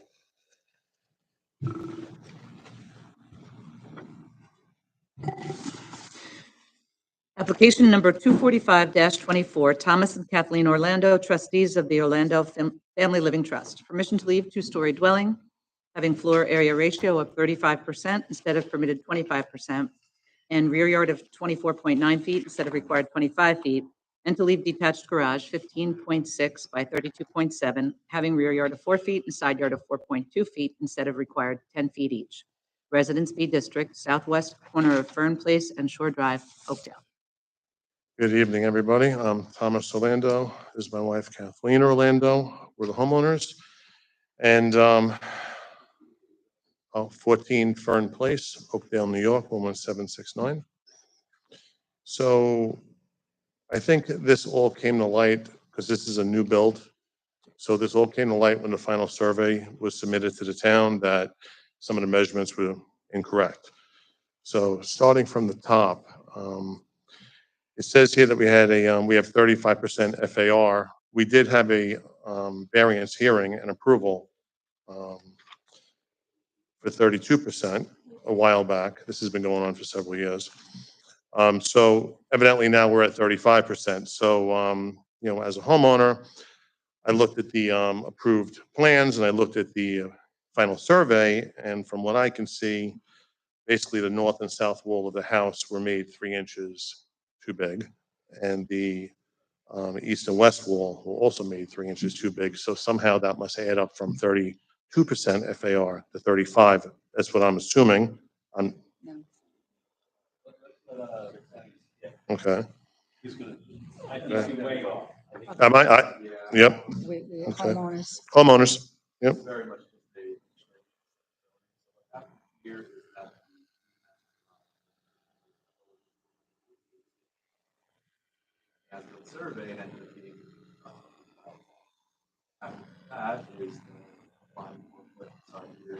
Application number 245-24, Thomas and Kathleen Orlando, trustees of the Orlando Family Living Trust. Permission to leave two-story dwelling, having floor area ratio of 35% instead of permitted 25%, and rear yard of 24.9 feet instead of required 25 feet, and to leave detached garage 15.6 by 32.7, having rear yard of 4 feet and side yard of 4.2 feet instead of required 10 feet each. Residence B District, southwest corner of Fern Place and Shore Drive, Oakdale. Good evening, everybody. I'm Thomas Orlando. This is my wife, Kathleen Orlando. We're the homeowners. And 14 Fern Place, Oakdale, New York, 11769. So I think this all came to light because this is a new build. So this all came to light when the final survey was submitted to the town that some of the measurements were incorrect. So starting from the top, it says here that we had we have 35% FAR. We did have a variance hearing and approval for 32% a while back. This has been going on for several years. So evidently now we're at 35%. So, you know, as a homeowner, I looked at the approved plans and I looked at the final survey. And from what I can see, basically the north and south wall of the house were made 3 inches too big. And the east and west wall were also made 3 inches too big. So somehow that must add up from 32% FAR to 35. That's what I'm assuming. Okay. Am I? Yep. Okay. Homeowners. Homeowners. Yep. Very much here is that as the survey ended up being that is the line side here.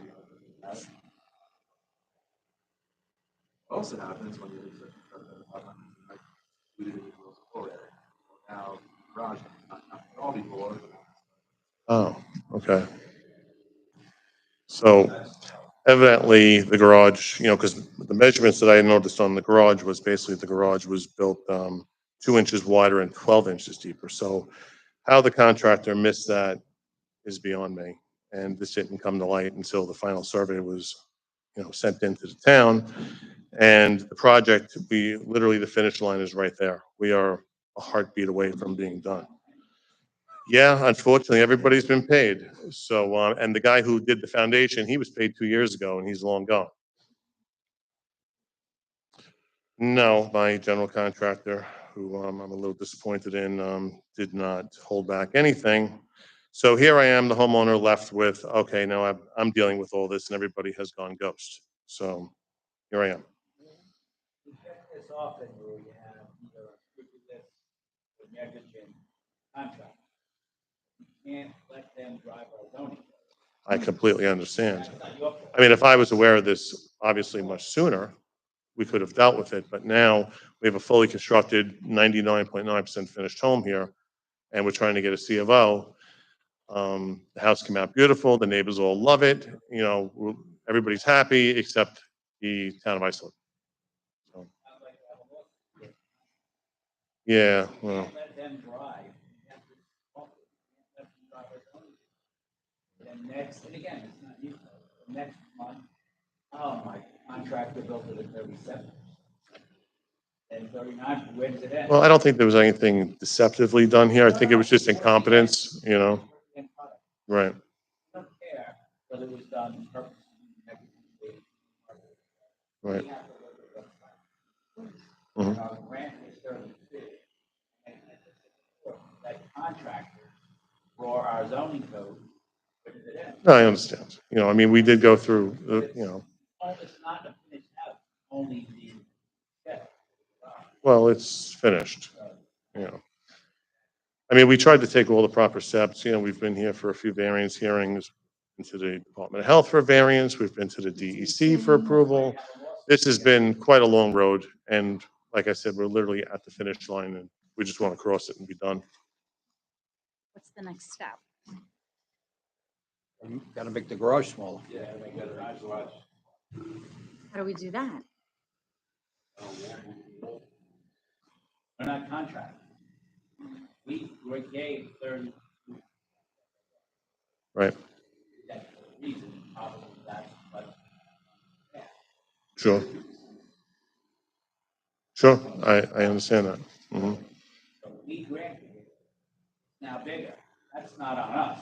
Also happens when you leave such a now garage not all people Oh, okay. So evidently the garage, because the measurements that I noticed on the garage was basically the garage was built 2 inches wider and 12 inches deeper. So how the contractor missed that is beyond me. And this didn't come to light until the final survey was, sent into the town. And the project, literally the finish line is right there. We are a heartbeat away from being done. Yeah, unfortunately, everybody's been paid. So, and the guy who did the foundation, he was paid 2 years ago and he's long gone. No, my general contractor, who I'm a little disappointed in, did not hold back anything. So here I am, the homeowner, left with, okay, now I'm dealing with all this and everybody has gone ghost. So here I am. You get this often where you have either a scrupulous or negligent contract. You can't let them drive our zoning. I completely understand. I mean, if I was aware of this, obviously much sooner, we could have dealt with it. But now we have a fully constructed 99.9% finished home here, and we're trying to get a C of O. The house came out beautiful. The neighbors all love it. Everybody's happy except the town of Islip. So, yeah, well, Let them drive. Let them drive our zoning. Then next, and again, it's not you, the next month, oh, my contractor built it at 37. And 39, where does it end? well, I don't think there was anything deceptively done here. I think it was just incompetence, Right. I don't care whether it was done purposely, negligently. Right. We have to look at what's Mhm. right. Our grant is 32. And that contractor for our zoning code, where does it end? No, I understand. I mean, we did go through, Oh, it's not a finished house, only the step. well, it's finished, I mean, we tried to take all the proper steps. We've been here for a few variance hearings, into the Department of Health for variance. We've been to the DEC for approval. This has been quite a long road. And like I said, we're literally at the finish line and we just want to cross it and be done. What's the next step? You gotta make the garage smaller. Yeah, they got a nice garage. How do we do that? We're not contracted. We gave 30. Right. That's the reason, probably that's, but. Yeah. Sure. Sure. I understand that. Mhm. So we granted it. Now bigger. That's not on us.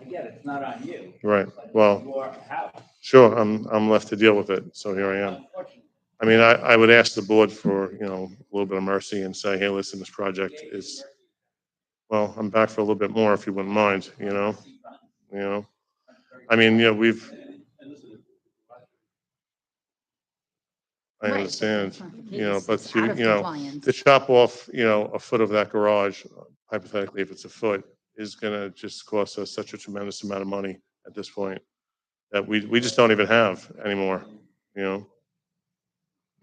I get it, it's not on you. Right. But Well, your house. sure. I'm left to deal with it. So here I am. I mean, I would ask the board for, a little bit of mercy and say, hey, listen, this project is, well, I'm back for a little bit more if you wouldn't mind, I mean, I Right, understand, that's not the but case. It's out of compliance. to chop off, a foot of that garage, hypothetically, if it's a foot, is gonna just cost us such a tremendous amount of money at this point that we just don't even have anymore,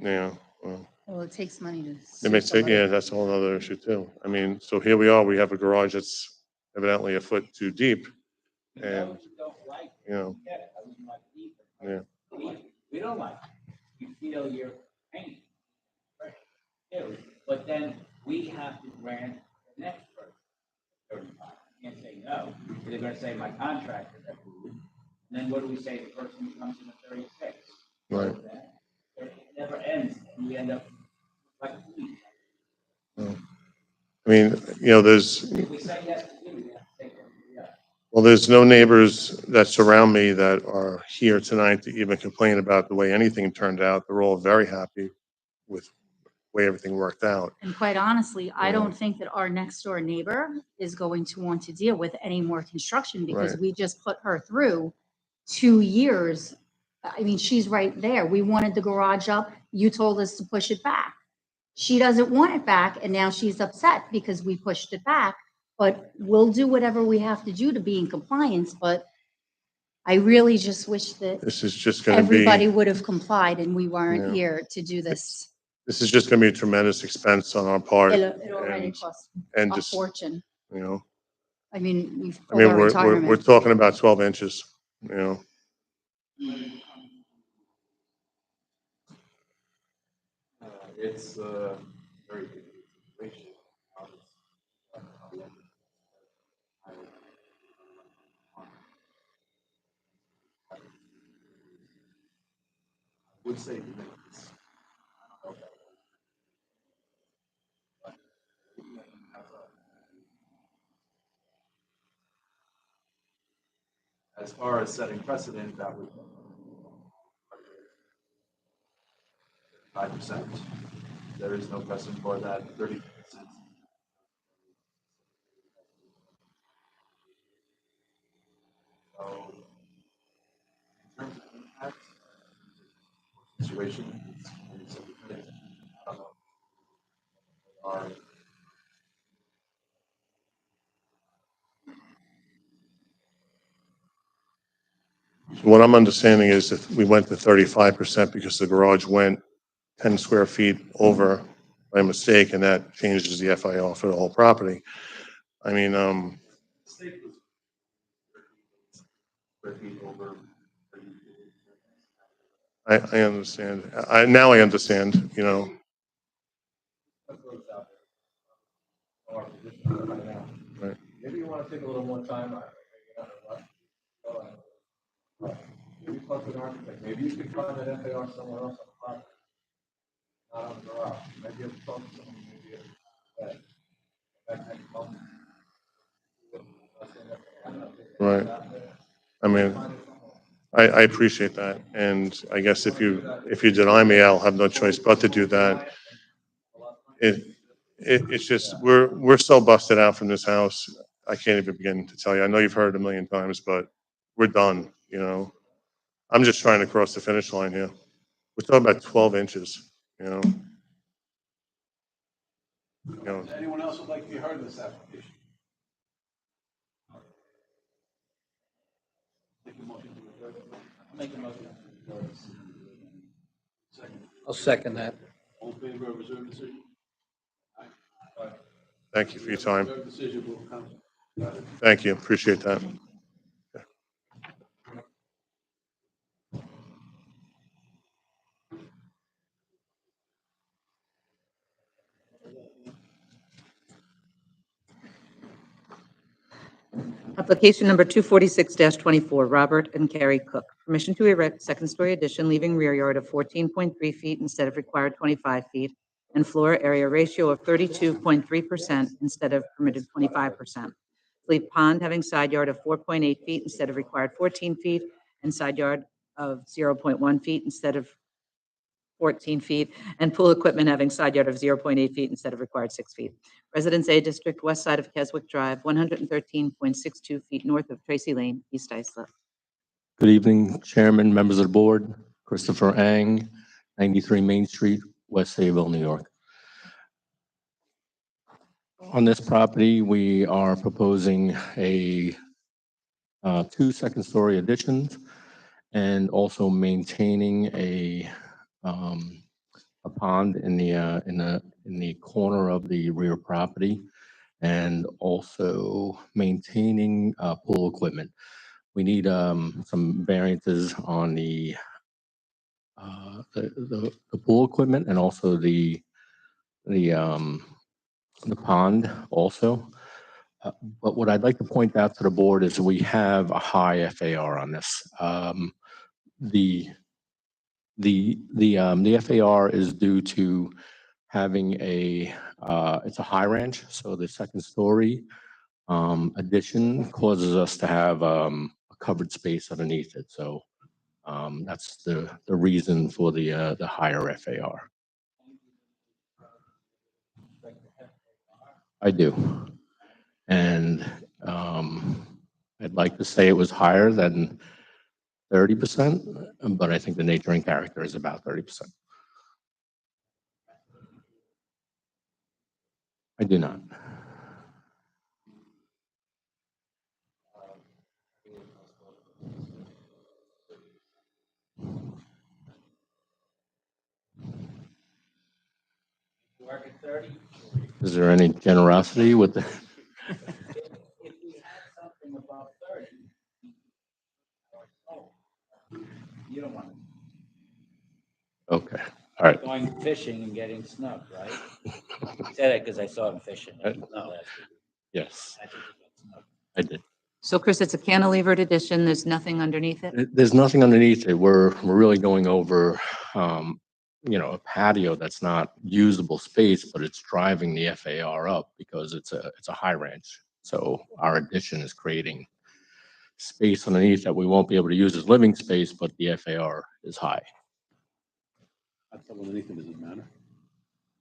Yeah, well. Well, it takes money to. It sue makes it, somebody. yeah, that's a whole other issue too. I mean, so here we are, we have a garage that's evidently a foot too deep. And, Yeah, I wouldn't like either. yeah, We don't like it. You feel your pain. But then we have to grant the next person 35. You can't say no. They're gonna say my contractor approved. And then what do we say to the person who comes in at 36? right. It never ends, and we end up like. I mean, there's, If we say yes to you, we have to take it. Yeah. well, there's no neighbors that surround me that are here tonight to even complain about the way anything turned out. They're all very happy with the way everything worked out. And quite honestly, I Yeah. don't think that our next door neighbor is going to want to deal with any more construction because Right. we just put her through 2 years. I mean, she's right there. We wanted the garage up. You told us to push it back. She doesn't want it back and now she's upset because we pushed it back. but we'll do whatever we have to do to be in compliance, but I really just wish that This is just going to everybody be, would have complied and we weren't Yeah. here to do this. this is just going to be a tremendous expense on our part. It already and- costs and a just, fortune. You know, I mean, we've I pulled mean, our we're retirement. talking about 12 inches, you know. It's very good situation. Would say this. As far as setting precedent, that would 5%. There is no precedent for that. 30%. So, in terms of impact, situation, it's I don't know. Are What I'm understanding is that we went to 35% because the garage went 10 square feet over by mistake, and that changes the FIR for the whole property. I mean, state was 30 feet over. I understand. Now I understand, you know. Right. Maybe you want to take a little more time. Maybe talk to an architect. Maybe you can find that FAR somewhere else on the property. Not on the garage. Maybe you have to talk to someone. Maybe that next month. Right. I mean, I appreciate that, and I guess if you deny me, I'll have no choice but to do that. It's just, we're so busted out from this house, I can't even begin to tell you. I know you've heard it a million times, but we're done, you know? I'm just trying to cross the finish line here. We're talking about 12 inches, you know? You know, Anyone else would like to be heard in this application? Make a motion. I'll second that. All in favor of reserve decision? thank you for your time. Reserve decision will come. Thank you, appreciate that. Application number 246-24, Robert and Carrie Cook. Permission to erect second-story addition, leaving rear yard of 14.3 feet instead of required 25 feet, and floor area ratio of 32.3% instead of permitted 25%. Fleet pond having side yard of 4.8 feet instead of required 14 feet, and side yard of 0.1 feet instead of 14 feet, and pool equipment having side yard of 0.8 feet instead of required 6 feet. Residence A District, west side of Keswick Drive, 113.62 feet north of Tracy Lane, East Islip. Good evening, Chairman, members of the board. Christopher Ang, 93 Main Street, West Sayville, New York. On this property, we are proposing a 2 second-story additions and also maintaining a pond in the corner of the rear property, and also maintaining pool equipment. We need some variances on the pool equipment and also the pond also. But what I'd like to point out to the board is we have a high FAR on this. The FAR is due to having it's a high ranch, so the second story addition causes us to have a covered space underneath it. So that's the reason for the higher FAR. I do. And I'd like to say it was higher than 30%, but I think the nature and character is about 30%. I do not. Work at 30? Is there any generosity with the, If we had something above 30, you don't want okay, all right. going fishing and getting snubbed, right? I said that because I saw him fishing last week. Yes, I think he got snubbed. I did. So Chris, it's a cantilevered addition. There's nothing underneath it? There's nothing underneath it. We're really going over, a patio that's not usable space, but it's driving the FAR up because it's a high ranch. So our addition is creating space underneath that we won't be able to use as living space, but the FAR is high. Hot tub underneath it, doesn't matter.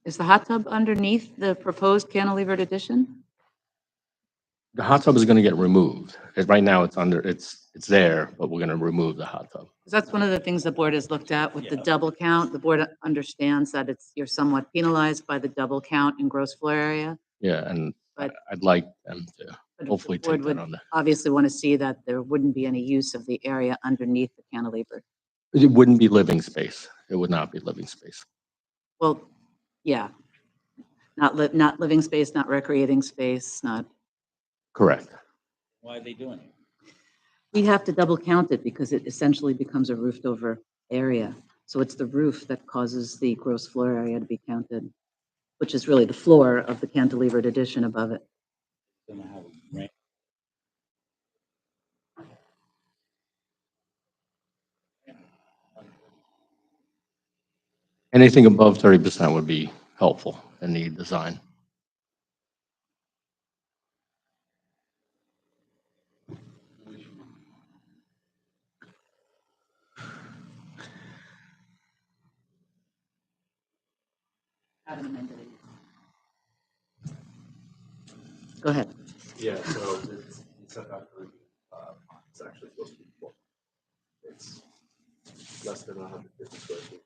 Is the hot tub underneath the proposed cantilevered addition? The hot tub is going to get removed. Right now it's there, but we're going to remove the hot tub. 'Cause that's one of the things the board has looked at with the double count. The board understands that you're somewhat penalized by the double count in gross floor area. Yeah, and But- I'd like them to But hopefully the board take that would on there. obviously want to see that there wouldn't be any use of the area underneath the cantilever. It wouldn't be living space. It would not be living space. Well, yeah. Not living space, not recreating space, not. Correct. Why are they doing it? We have to double count it because it essentially becomes a roofed over area. So it's the roof that causes the gross floor area to be counted, which is really the floor of the cantilevered addition above it. Gonna have rain. Anything above 30% would be helpful in the design. Haven't amended it. Go ahead. Yeah, so it's setback for, it's actually supposed to be 4. It's less than 150 square feet.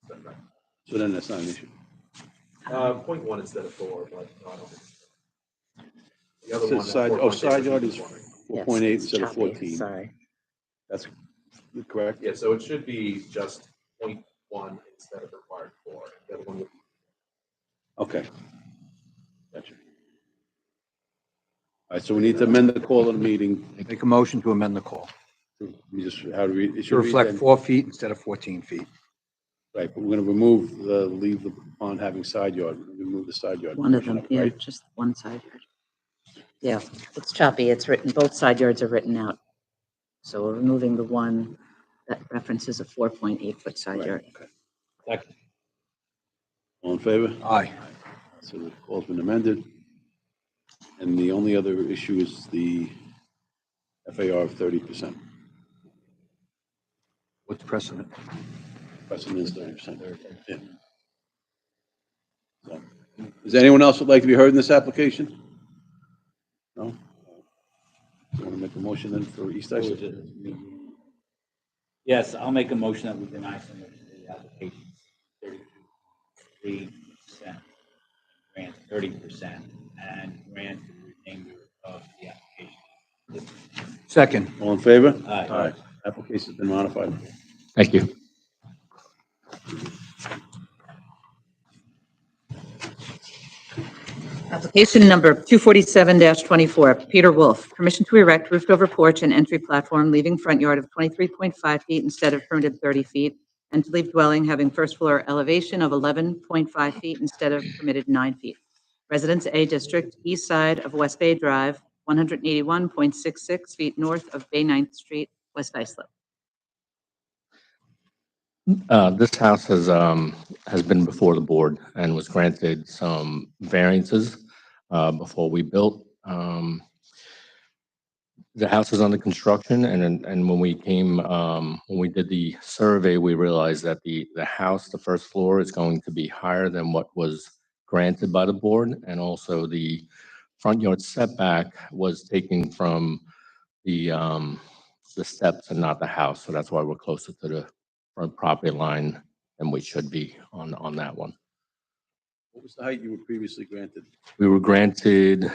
Setback. So then that's not an issue. 0.1 instead of 4, but no, I don't think. The other So one. side yard is 4.8 instead of choppy, 14. Sorry. That's correct? Yeah, so it should be just 0.1 instead of required 4. The other one would be. Okay. Gotcha. All right, so we need to amend the call of the meeting. Make a motion to amend the call. We just, how do we? it To should read reflect then- 4 feet instead of 14 feet. Right, but we're going to leave the pond having side yard, remove the side yard. One of portion them, it, yeah, right? just one side yard. Yeah, it's choppy. It's written, both side yards are written out. So we're removing the one that references a 4.8-foot side yard. Second. All in favor? Aye. So the call's been amended. And the only other issue is the FAR of 30%. What's precedent? Precedent is 30%. Yeah. So, is there anyone else would like to be heard in this application? No? You want to make a motion then for East Islip? Yes, I'll make a motion that we deny some of the applications, 33%, grant 30%, and grant the remainder of the application. Second. All in favor? Aye. Application's been modified. Thank you. Application number 247-24, Peter Wolf, permission to erect roofed over porch and entry platform leaving front yard of 23.5 feet instead of permitted 30 feet, and to leave dwelling having first floor elevation of 11.5 feet instead of permitted 9 feet. Residence A District, east side of West Bay Drive, 181.66 feet north of Bay 9th Street, West Islip. This house has been before the board and was granted some variances before we built. The house is under construction, and when we did the survey, we realized that the house, the first floor, is going to be higher than what was granted by the board, and also the front yard setback was taken from the steps and not the house, so that's why we're closer to the front property line than we should be on that one. What was the height you were previously granted? We were granted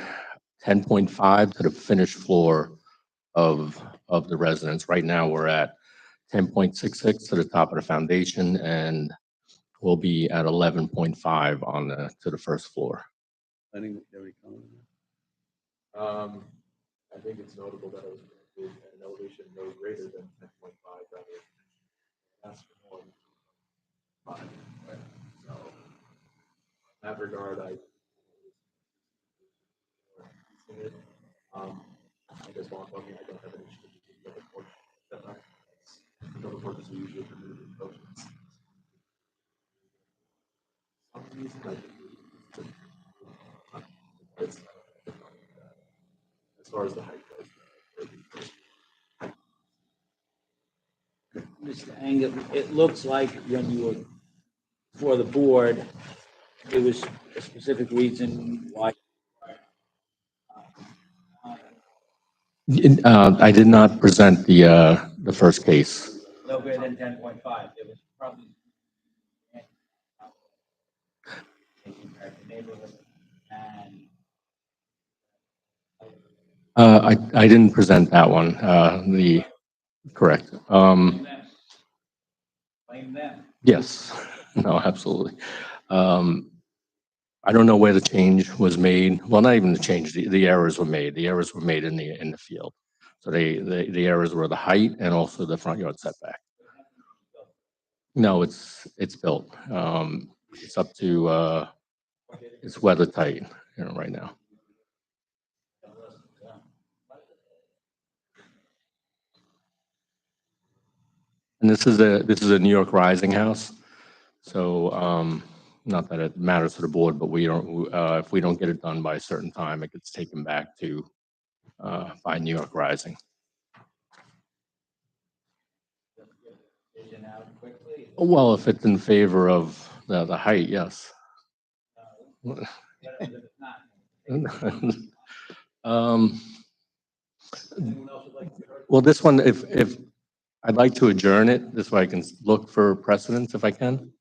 10.5 to the finished floor of the residence. Right now, we're at 10.66 to the top of the foundation, and we'll be at 11.5 on to the first floor. I think every comment. I think it's notable that it was at an elevation no greater than 10.5 rather than that's more than 5. Right? So in that regard, I guess while I'm talking, I don't have an issue with the other porch setback. The other porches we usually remove in motions. Some reason I think it's as far as the height goes. Mr. Anger, it looks like when you were for the board, there was a specific reason why. I did not present the first case. No greater than 10.5. There was probably. I didn't present that one. Correct. Blame them. Yes. No, absolutely. I don't know where the change was made. Well, not even the change. The errors were made. The errors were made in the field. So the errors were the height and also the front yard setback. No, it's built. It's up to it's weather tight, right now. And this is a New York Rising house. So not that it matters to the board, but we don't if we don't get it done by a certain time, it gets taken back to by New York Rising. Well, if it's in favor of the height, yes. Well, this one, if I'd like to adjourn it, this way I can look for precedents if I can.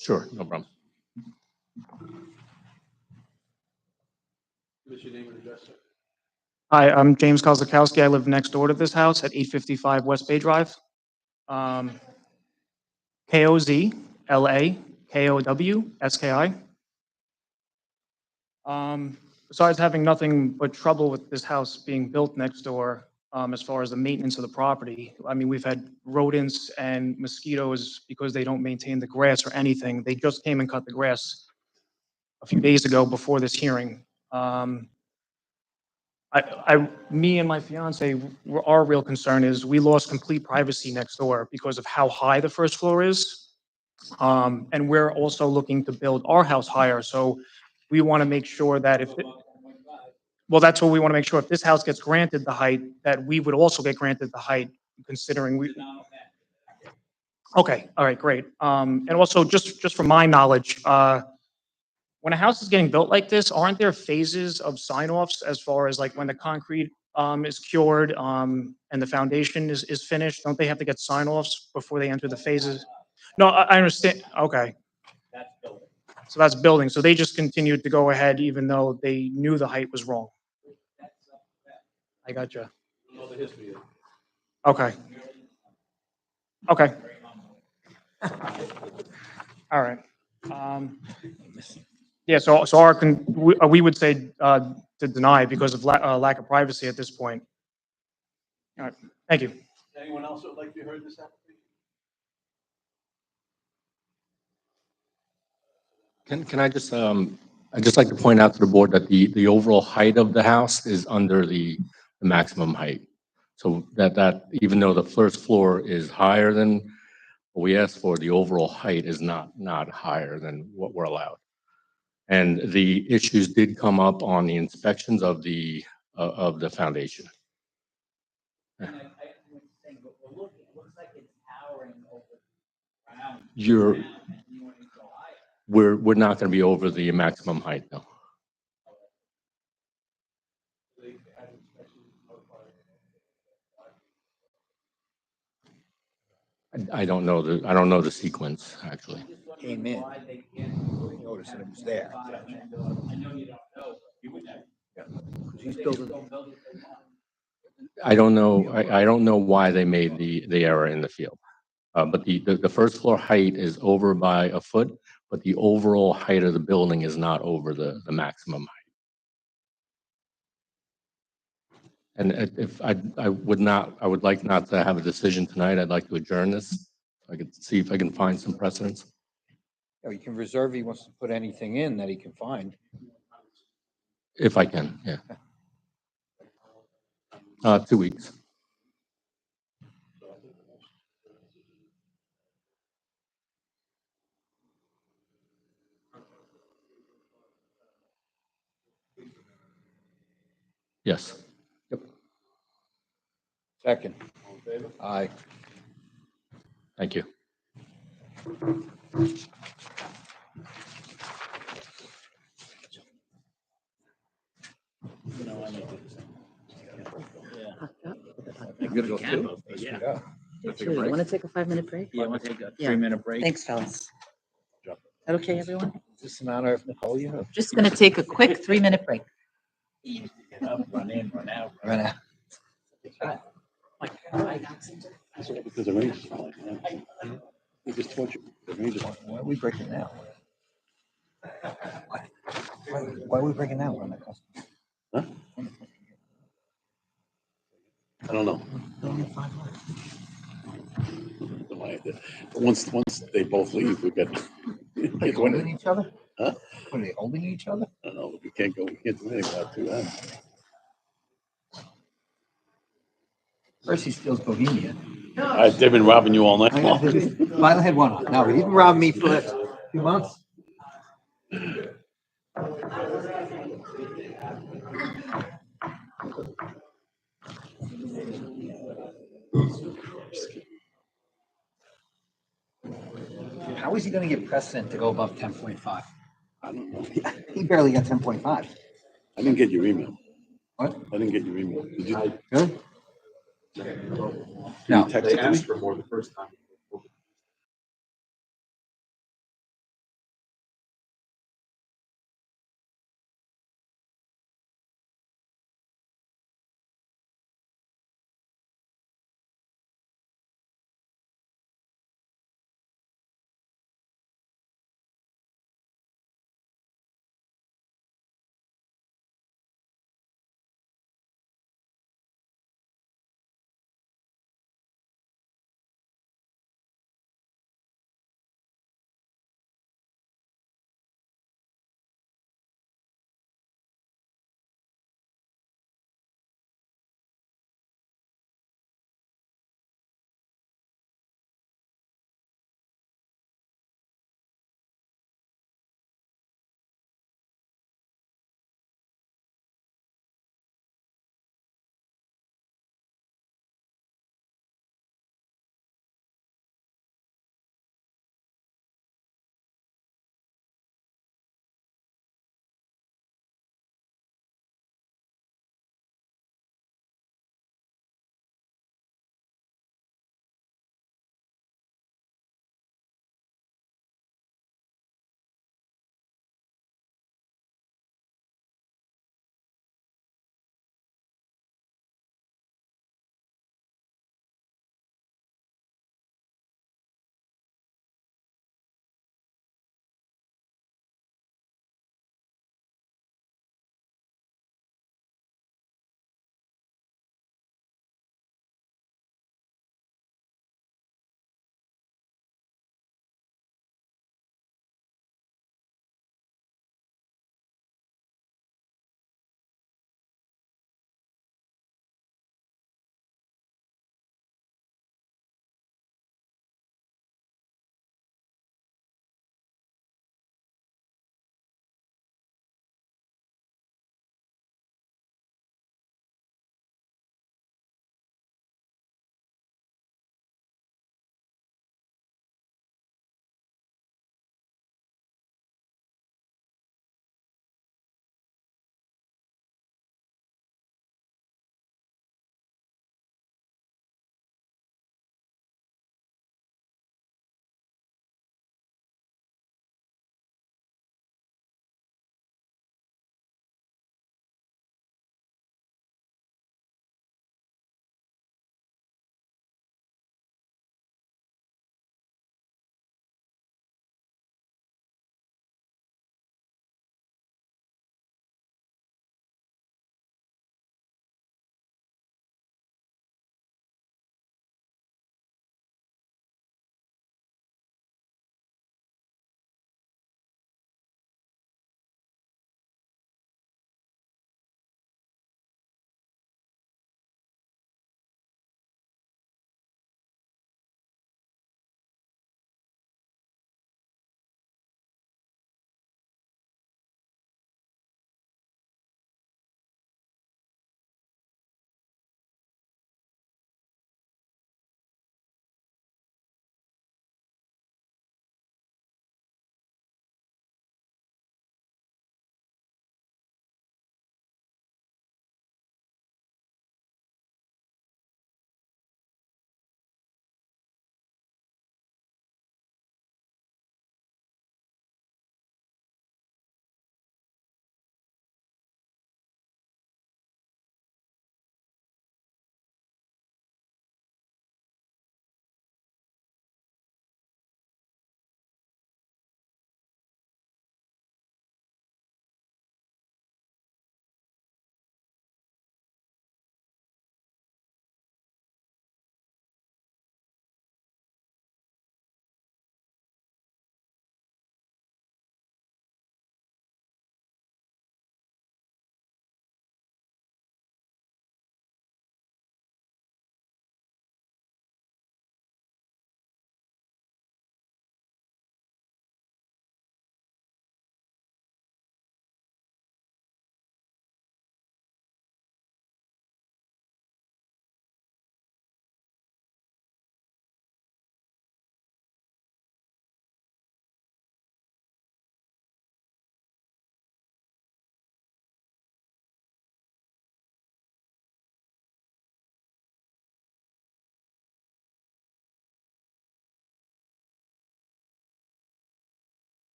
Sure, no problem. Give us your name and address, sir. Hi, I'm James Kozakowski. I live next door to this house at 855 West Bay Drive. KOZLAKOWSKI. Besides having nothing but trouble with this house being built next door, as far as the maintenance of the property, I mean, we've had rodents and mosquitoes because they don't maintain the grass or anything. They just came and cut the grass a few days ago before this hearing. Me and my fiance, our real concern is we lost complete privacy next door because of how high the first floor is. And we're also looking to build our house higher, so we want to make sure that well, that's what we want to make sure. If this house gets granted the height, that we would also get granted the height, considering we. Okay, all right, great. And also, just from my knowledge, when a house is getting built like this, aren't there phases of sign-offs as far as like when the concrete is cured and the foundation is finished? Don't they have to get sign-offs before they enter the phases? No, I understand. Okay. That's building. So that's building. So they just continued to go ahead even though they knew the height was wrong. I gotcha. Know the history of it. Okay. Okay. All right. Yeah, so we would say to deny because of lack of privacy at this point. All right, thank you. Anyone else that would like to be heard in this application? Can I just I'd just like to point out to the board that the overall height of the house is under the maximum height. So that even though the first floor is higher than what we asked for, the overall height is not higher than what we're allowed. And the issues did come up on the inspections of the foundation. We're not going to be over the maximum height, though. I don't know the sequence actually. Came in, noticed that it was there. I know you don't know. You would have. Because he's building. I don't know, I don't know why they made the error in the field. But the first floor height is over by a foot, but the overall height of the building is not over the maximum height. And if I would not, I would like not to have a decision tonight. I'd like to adjourn this. I could see if I can find some precedents. Yeah, you can reserve, he wants to put anything in that he can find. If I can, yeah. 2 weeks. Yes. Yep. Second. Aye. Thank you. You're gonna go too? Yeah. You want to take a 5-minute break? Yeah, we'll take a Yeah. 3-minute break. Thanks, fellas. Is that okay, everyone? Is this in honor of Napoleon? Just going to take a quick 3-minute break. Get up, run in, run out. Run out. Because the range is fine. Yeah. They just torture. The range is fine. Why are we breaking now? Why are we breaking now? When that costs? Huh? I don't know. But once they both leave, we got. They holding each other? Huh? Are they holding each other? I don't know. We can't do anything without two ends. First he steals Bohemia. They've been robbing you all night long. Finally had one. No, he's been robbing me for a few months. How is he gonna get precedent to go above 10.5? I don't know. He barely got 10.5. I didn't get your email. What? I didn't get your email. Did you? Really? No. They asked for more the first time.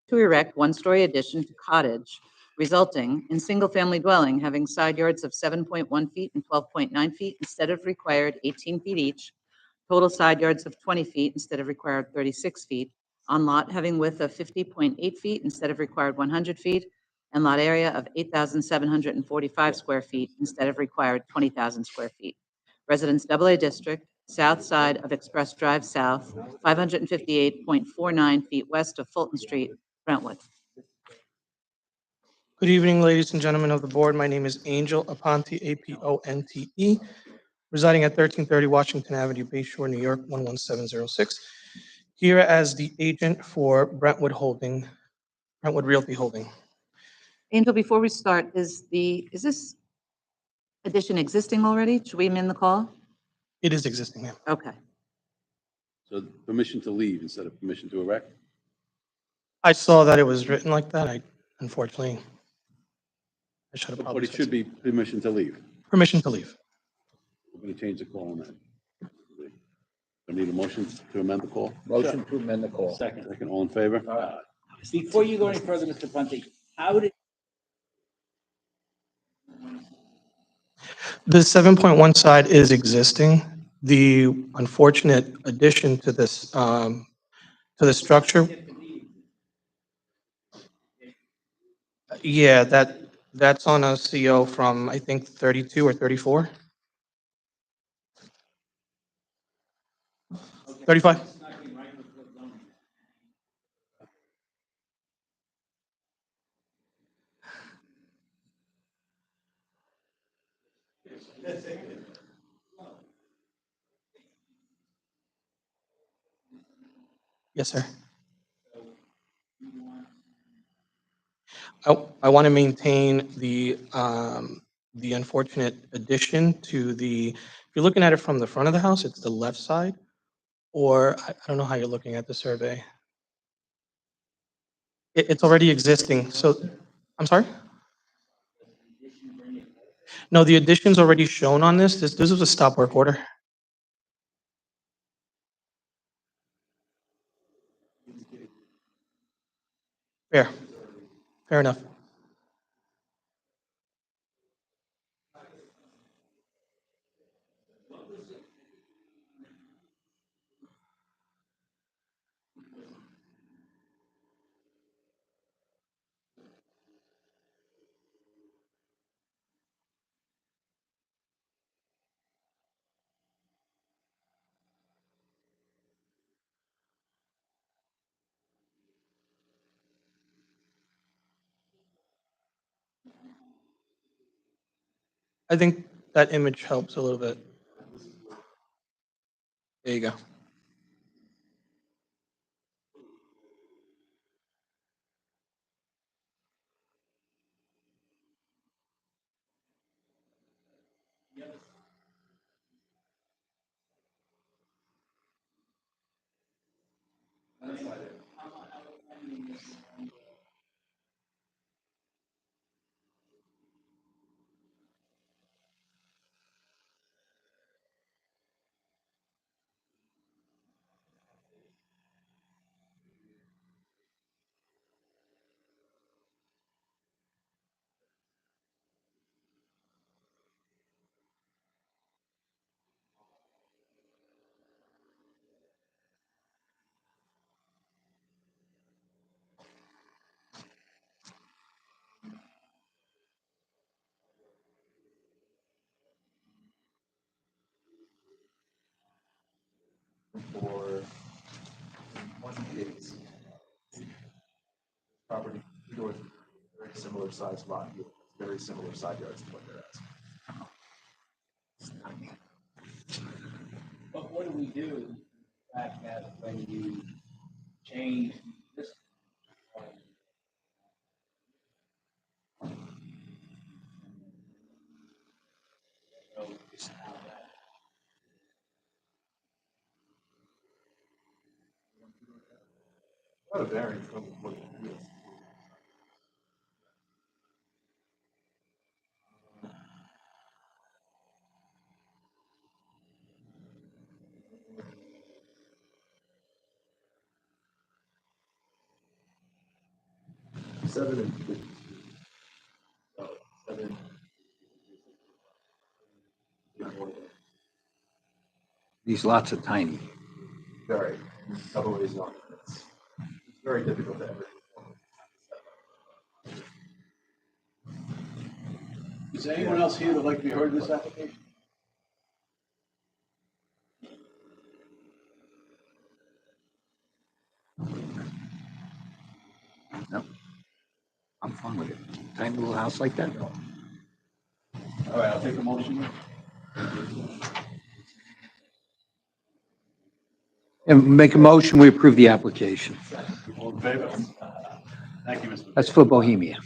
to erect one-story addition to cottage, resulting in single-family dwelling having side yards of 7.1 feet and 12.9 feet instead of required 18 feet each, total side yards of 20 feet instead of required 36 feet, on lot having width of 50.8 feet instead of required 100 feet, and lot area of 8,745 square feet instead of required 20,000 square feet. Residence AA District, south side of Express Drive South, 558.49 feet west of Fulton Street, Brentwood. Good evening, ladies and gentlemen of the board. My name is Angel Aponte, Aponte, residing at 1330 Washington Avenue, Bay Shore, New York, 11706. Here as the agent for Brentwood Realty Holding. Angel, before we start, is this addition existing already? Should we amend the call? It is existing, ma'am. Okay. So permission to leave instead of permission to erect? I saw that it was written like that. Unfortunately, I should have But probably it should be permission to leave. permission to leave. We're going to change the call on that. I need a motion to amend the call. Motion to amend the call. Second, all in favor? Before you go any further, Mr. Punty, how did, The 7.1 side is existing. The unfortunate addition to this, to the structure. Yeah, that's on a CO from, I think, 32 or 34. 35. Yes, sir. I want to maintain the unfortunate addition to if you're looking at it from the front of the house, it's the left side, or I don't know how you're looking at the survey. It's already existing, so, I'm sorry? No, the addition's already shown on this. This is a stop work order. Fair enough. I think that image helps a little bit. There you go. For one case, property, very similar size lot, very similar side yards to what they're asking. but what do we do with the fact that when you change this? Not a variance from what it is. These lots are tiny. Very, double ways long. It's very difficult to ever. Is there anyone else here that'd like to be heard in this application? No, I'm fine with it. Tiny little house like that. All right, I'll take a motion. And make a motion, we approve the application. All in favor? Thank you, Mr. That's for Bohemia,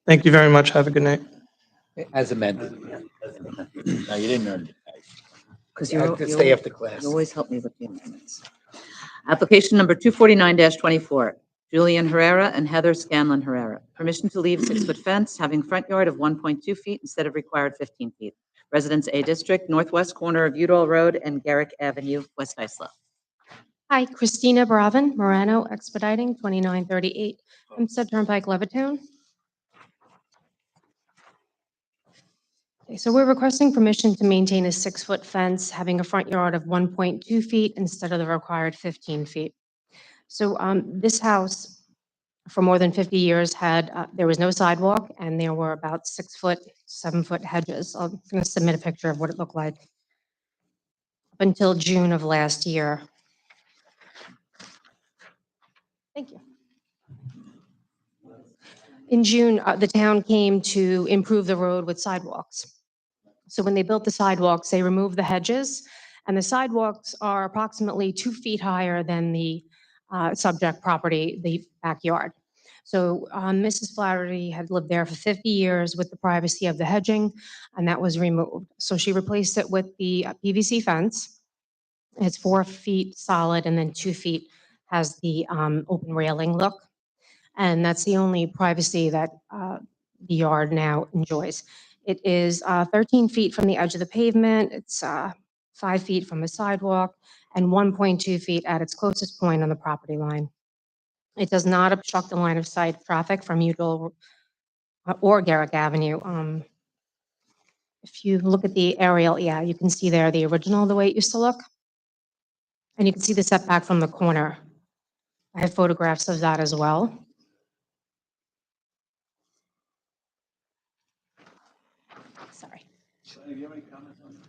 Thank you very much. Have a good night. as amended. No, you didn't earn it. Because I have to stay after class. You always help me with the amendments. Application number 249-24, Julian Herrera and Heather Scanlon Herrera. Permission to leave 6-foot fence having front yard of 1.2 feet instead of required 15 feet. Residence A District, northwest corner of Udall Road and Garrick Avenue, West Islip. Hi, Christina Bravin, Morano Expediting, 2938 Hempstead Turnpike, Levittown. Okay, so we're requesting permission to maintain a 6-foot fence having a front yard of 1.2 feet instead of the required 15 feet. So this house, for more than 50 years, there was no sidewalk and there were about 6-foot, 7-foot hedges. I'm going to submit a picture of what it looked like up until June of last year. Thank you. In June, the town came to improve the road with sidewalks. So when they built the sidewalks, they removed the hedges, and the sidewalks are approximately 2 feet higher than the subject property, the backyard. So Mrs. Flaherty had lived there for 50 years with the privacy of the hedging, and that was removed. So she replaced it with the PVC fence. It's 4 feet solid, and then 2 feet has the open railing look. And that's the only privacy that the yard now enjoys. It is 13 feet from the edge of the pavement. It's 5 feet from the sidewalk and 1.2 feet at its closest point on the property line. It does not obstruct the line of sight traffic from Udall or Garrick Avenue. If you look at the aerial, yeah, you can see there the original, the way it used to look. And you can see the setback from the corner. I have photographs of that as well. Sorry. Do you have any comments on that?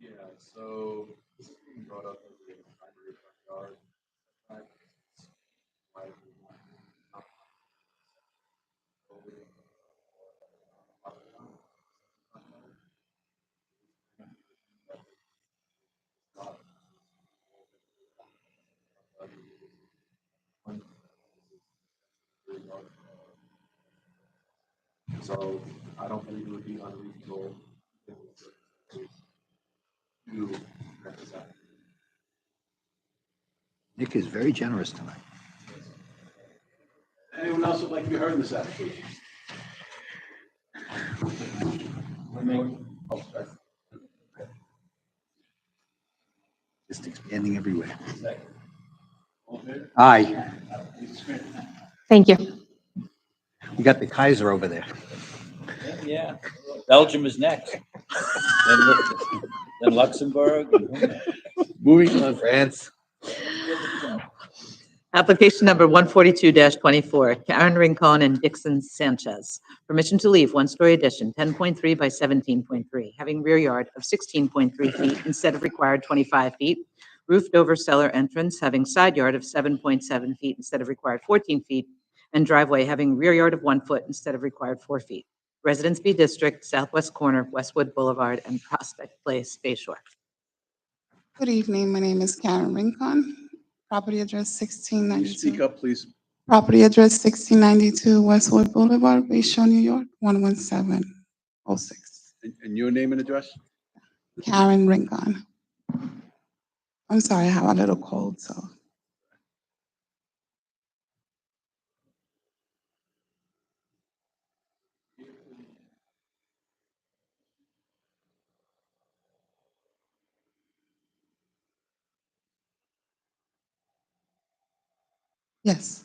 Yeah, so this is being brought up as a primary front yard. Why do we want to So I don't believe it would be unreasonable to represent. Nick is very generous tonight. Anyone else would like to be heard in this application? Oh, sorry. Just expanding everywhere. All in favor? Aye. Thank you. We got the Kaiser over there. Yeah, Belgium is next. Then Luxembourg. Moving on. France. Application number 142-24, Karen Rincon and Dixon Sanchez. Permission to leave 1-story addition, 10.3 by 17.3, having rear yard of 16.3 feet instead of required 25 feet. Roofed over cellar entrance, having side yard of 7.7 feet instead of required 14 feet. And driveway having rear yard of 1 foot instead of required 4 feet. Residence B District, southwest corner, Westwood Boulevard and Prospect Place, Bay Shore. Good evening. My name is Karen Rincon. Property address Can you speak 1692. up, please? Property address 1692 Westwood Boulevard, Bay Shore, New York, 11706. And your name and address? Karen Rincon. I'm sorry, I have a little cold, so. Yes.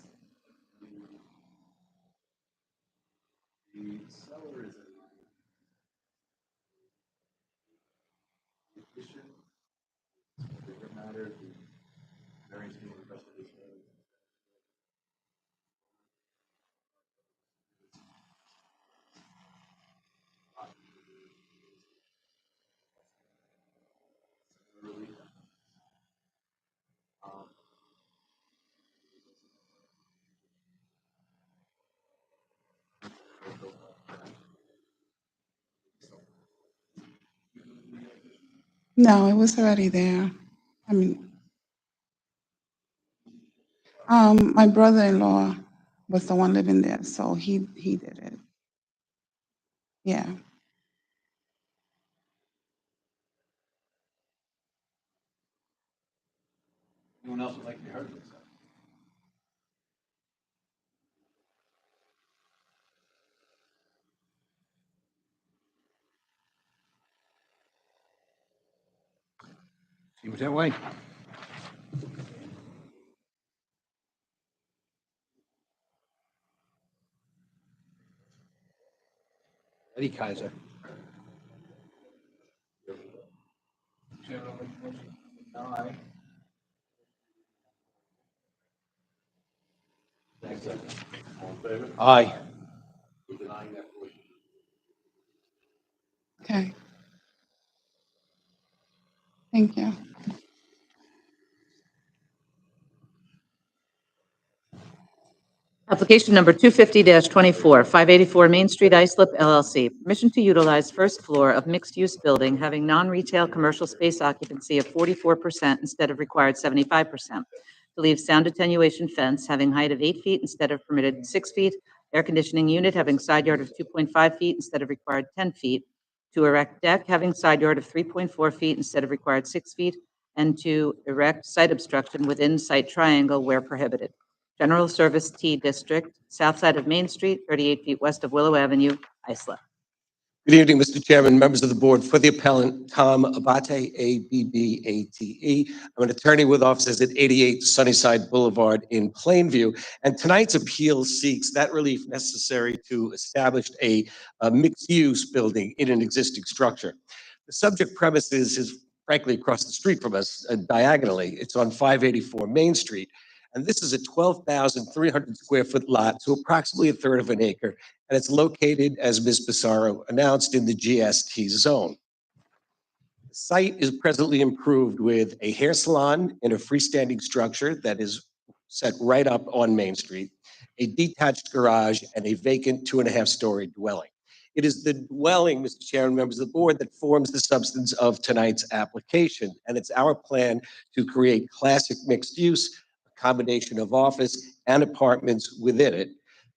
No, it was already there. I mean, my brother-in-law was the one living there, so he did it. Yeah. Anyone else would like to be heard in this? Seems that way. Eddie Kaiser. Aye. Okay. Thank you. Application number 250-24, 584 Main Street Islip LLC. Permission to utilize first floor of mixed-use building having non-retail commercial space occupancy of 44% instead of required 75%. To leave sound attenuation fence having height of 8 feet instead of permitted 6 feet. Air conditioning unit having side yard of 2.5 feet instead of required 10 feet. To erect deck having side yard of 3.4 feet instead of required 6 feet. And to erect site obstruction within site triangle where prohibited. General Service T District, south side of Main Street, 38 feet west of Willow Avenue, Islip. Good evening, Mr. Chairman, members of the board. For the appellant, Tom Abate, A-B-B-A-T-E. I'm an attorney with offices at 88 Sunnyside Boulevard in Plainview. And tonight's appeal seeks that relief necessary to establish a mixed-use building in an existing structure. The subject premises is frankly across the street from us, diagonally. It's on 584 Main Street. And this is a 12,300 square foot lot, so approximately a third of an acre. And it's located, as Ms. Bissaro announced, in the GST zone. The site is presently improved with a hair salon in a freestanding structure that is set right up on Main Street, a detached garage, and a vacant 2.5-story dwelling. It is the dwelling, Mr. Chairman, members of the board, that forms the substance of tonight's application. And it's our plan to create classic mixed use, a combination of office and apartments within it.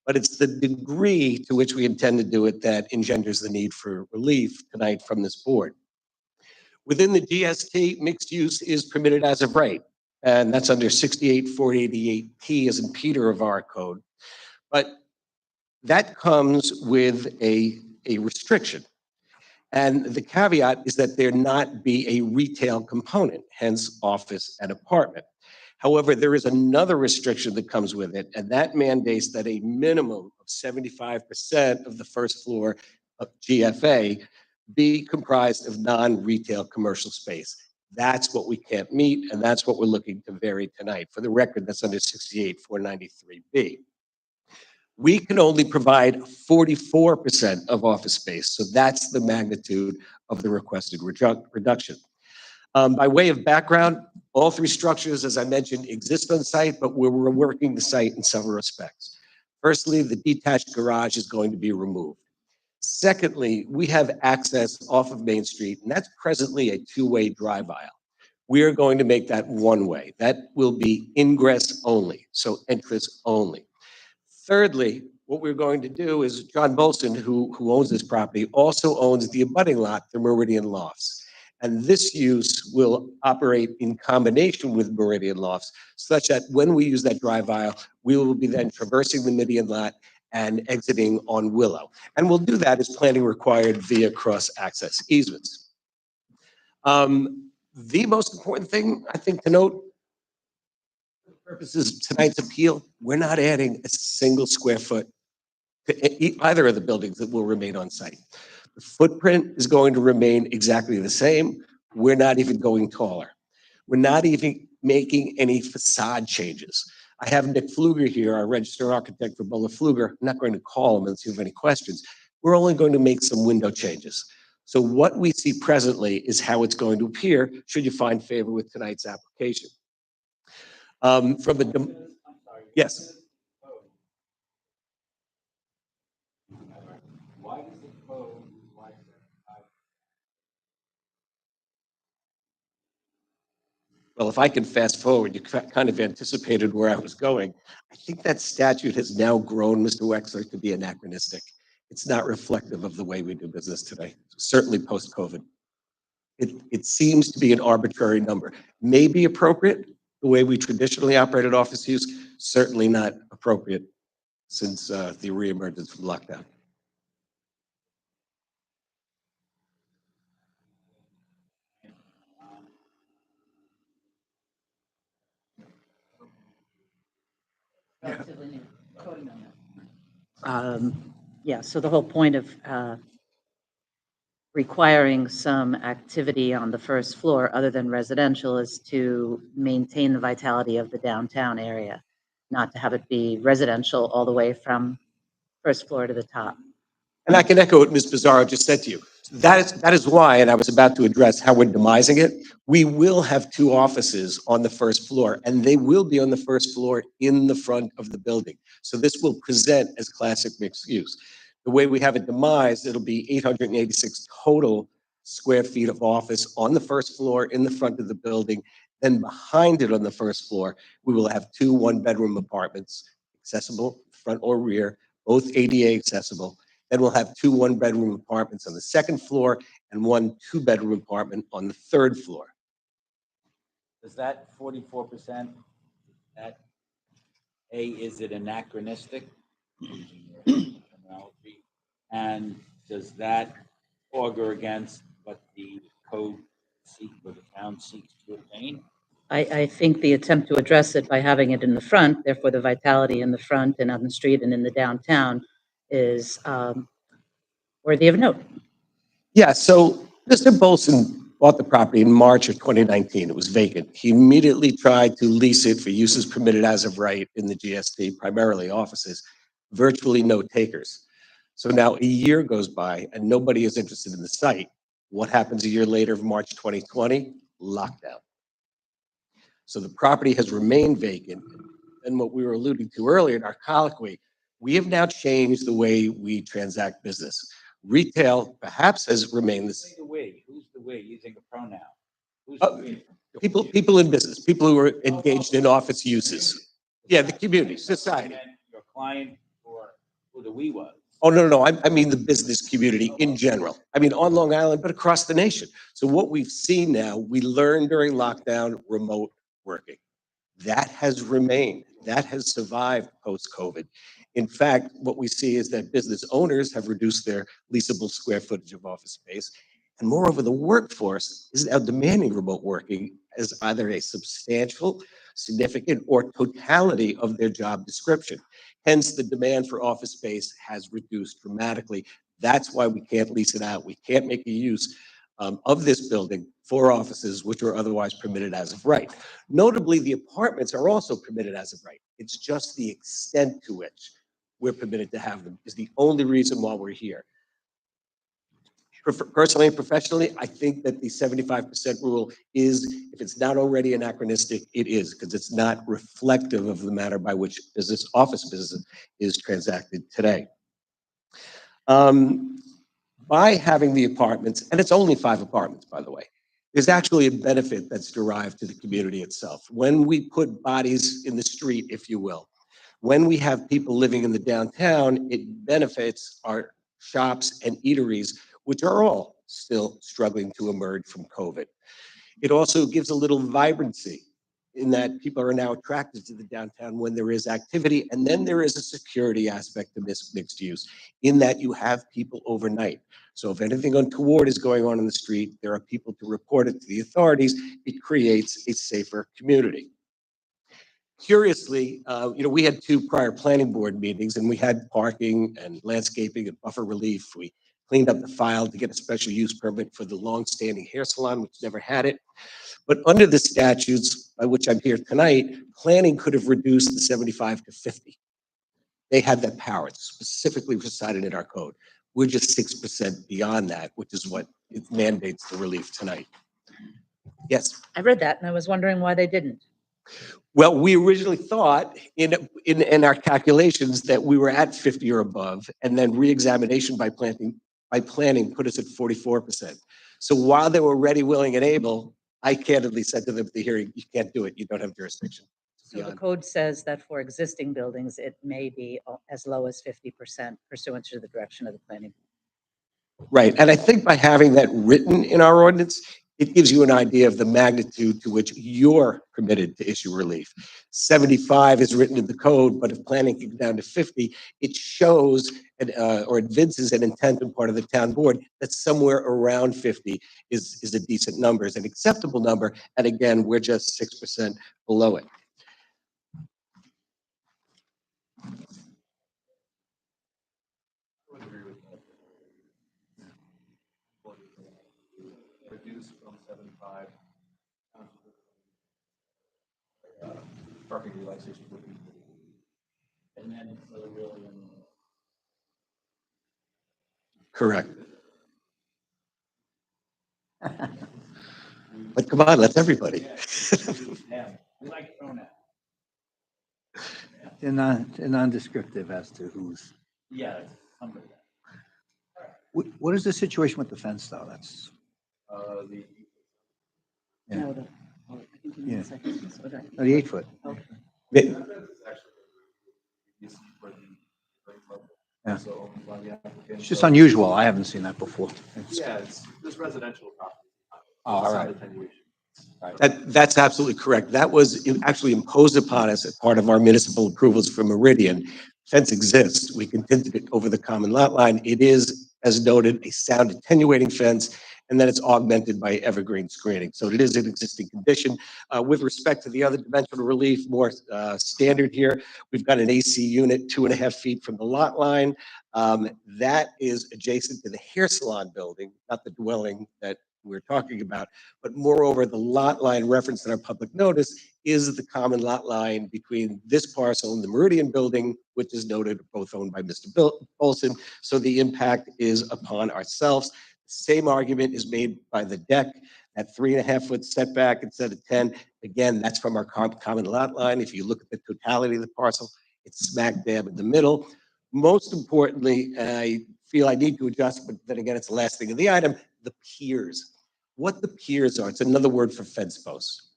But it's the degree to which we intend to do it that engenders the need for relief tonight from this board. Within the GST, mixed use is permitted as of right, and that's under 68488P as in Peter of our code. But that comes with a restriction. And the caveat is that there not be a retail component, hence office and apartment. However, there is another restriction that comes with it, and that mandates that a minimum of 75% of the first floor of GFA be comprised of non-retail commercial space. That's what we can't meet, and that's what we're looking to vary tonight. For the record, that's under 68493B. We can only provide 44% of office space, so that's the magnitude of the requested reduction. By way of background, all three structures, as I mentioned, exist on site, but we're reworking the site in several respects. Firstly, the detached garage is going to be removed. Secondly, we have access off of Main Street, and that's presently a two-way drive aisle. We are going to make that one-way. That will be ingress only, so entrance only. Thirdly, what we're going to do is John Bolson, who owns this property, also owns the abutting lot, the Meridian Lofts. And this use will operate in combination with Meridian Lofts, such that when we use that drive aisle, we will be then traversing the Meridian lot and exiting on Willow. And we'll do that as planning required via cross-access easements. The most important thing, I think, to note, for the purposes of tonight's appeal, we're not adding a single square foot to either of the buildings that will remain on site. The footprint is going to remain exactly the same. We're not even going taller. We're not even making any facade changes. I have Nick Pfluger here, our registered architect for Buller Pfluger. I'm not going to call him and see if you have any questions. We're only going to make some window changes. So what we see presently is how it's going to appear should you find favor with tonight's application. Yes. Why does the code like that? Well, if I can fast forward, you kind of anticipated where I was going. I think that statute has now grown, Mr. Wexler, to be anachronistic. It's not reflective of the way we do business today, certainly post-COVID. It seems to be an arbitrary number. May be appropriate, the way we traditionally operated office use, certainly not appropriate since the reemergence from lockdown. Relatively new code amendment. Yeah, so the whole point of requiring some activity on the first floor other than residential is to maintain the vitality of the downtown area, not to have it be residential all the way from first floor to the top. And I can echo what Ms. Pizarro just said to you. That is why, and I was about to address how we're demising it, we will have 2 offices on the first floor, and they will be on the first floor in the front of the building. So this will present as classic mixed use. The way we have it demised, it'll be 886 total square feet of office on the first floor in the front of the building. Then behind it on the first floor, we will have 2 one-bedroom apartments, accessible front or rear, both ADA accessible. Then we'll have 2 one-bedroom apartments on the second floor and 1 two-bedroom apartment on the third floor. Does that 44%, that is it anachronistic? Terminology. And does that augur against what the code seeks, what the town seeks to attain? I think the attempt to address it by having it in the front, therefore the vitality in the front and on the street and in the downtown is worthy of note. Yeah, so Mr. Bolson bought the property in March of 2019. It was vacant. He immediately tried to lease it for uses permitted as of right in the GST, primarily offices, virtually no takers. So now a year goes by and nobody is interested in the site. What happens a year later, March 2020? Lockdown. So the property has remained vacant. And what we were alluding to earlier in our colloquy, we have now changed the way we transact business. Retail perhaps has remained the same. Who's the we? Who's the we? Using a pronoun. Who's the we? People in business, people who are engaged in office uses. Yeah, the community, society. Your client or who the we was? Oh, no. I mean the business community in general. I mean on Long Island, but across the nation. So what we've seen now, we learned during lockdown, remote working. That has remained. That has survived post-COVID. In fact, what we see is that business owners have reduced their leasable square footage of office space. And moreover, the workforce is now demanding remote working as either a substantial, significant, or totality of their job description. Hence, the demand for office space has reduced dramatically. That's why we can't lease it out. We can't make a use of this building for offices which are otherwise permitted as of right. Notably, the apartments are also permitted as of right. It's just the extent to which we're permitted to have them is the only reason why we're here. Personally and professionally, I think that the 75% rule is, if it's not already anachronistic, it is, because it's not reflective of the manner by which office business is transacted today. By having the apartments, and it's only 5 apartments, by the way, there's actually a benefit that's derived to the community itself. When we put bodies in the street, if you will, when we have people living in the downtown, it benefits our shops and eateries, which are all still struggling to emerge from COVID. It also gives a little vibrancy in that people are now attracted to the downtown when there is activity. And then there is a security aspect to this mixed use in that you have people overnight. So if anything untoward is going on in the street, there are people to report it to the authorities. It creates a safer community. Curiously, we had two prior planning board meetings and we had parking and landscaping and buffer relief. We cleaned up the file to get a special use permit for the long-standing hair salon, which never had it. But under the statutes, by which I'm here tonight, planning could have reduced the 75 to 50. They had that power. It's specifically recited in our code. We're just 6% beyond that, which is what it mandates the relief tonight. Yes. I read that and I was wondering why they didn't. Well, we originally thought in our calculations that we were at 50 or above, and then reexamination by planning put us at 44%. So while they were ready, willing, and able, I candidly said to them at the hearing, you can't do it. You don't have jurisdiction. So the code says that for existing buildings, it may be as low as 50% pursuant to the direction of the planning. Right. And I think by having that written in our ordinance, it gives you an idea of the magnitude to which you're permitted to issue relief. 75 is written in the code, but if planning can go down to 50, it shows or evinces an intent on part of the town board that somewhere around 50 is a decent number, is an acceptable number. And again, we're just 6% below it. Reduce from 75. Parking relaxation would be. And then for the really. Correct. But come on, let's everybody. We like throwing out. They're non-descriptive as to who's. Yeah, somebody. What is the situation with the fence, though? That's. The. Yeah. No, I think you mean Yeah. the second, so that- No, the 8-foot. Okay. Yeah. So owned by the applicant. It's just unusual. I haven't seen that before. Yeah, it's this residential property. Oh, all It's not right. attenuation. That's absolutely correct. That was actually imposed upon us as part of our municipal approvals for Meridian. Fence exists. We continued it over the common lot line. It is, as noted, a sound attenuating fence, and then it's augmented by evergreen screening. So it is an existing condition. With respect to the other dimensional relief, more standard here, we've got an AC unit 2.5 feet from the lot line. That is adjacent to the hair salon building, not the dwelling that we're talking about. But moreover, the lot line referenced in our public notice is the common lot line between this parcel and the Meridian building, which is noted both owned by Mr. Olson. So the impact is upon ourselves. Same argument is made by the deck at 3.5-foot setback instead of 10. Again, that's from our common lot line. If you look at the totality of the parcel, it's smack dab in the middle. Most importantly, I feel I need to adjust, but then again, it's the last thing of the item, the piers. What the piers are, it's another word for fence posts.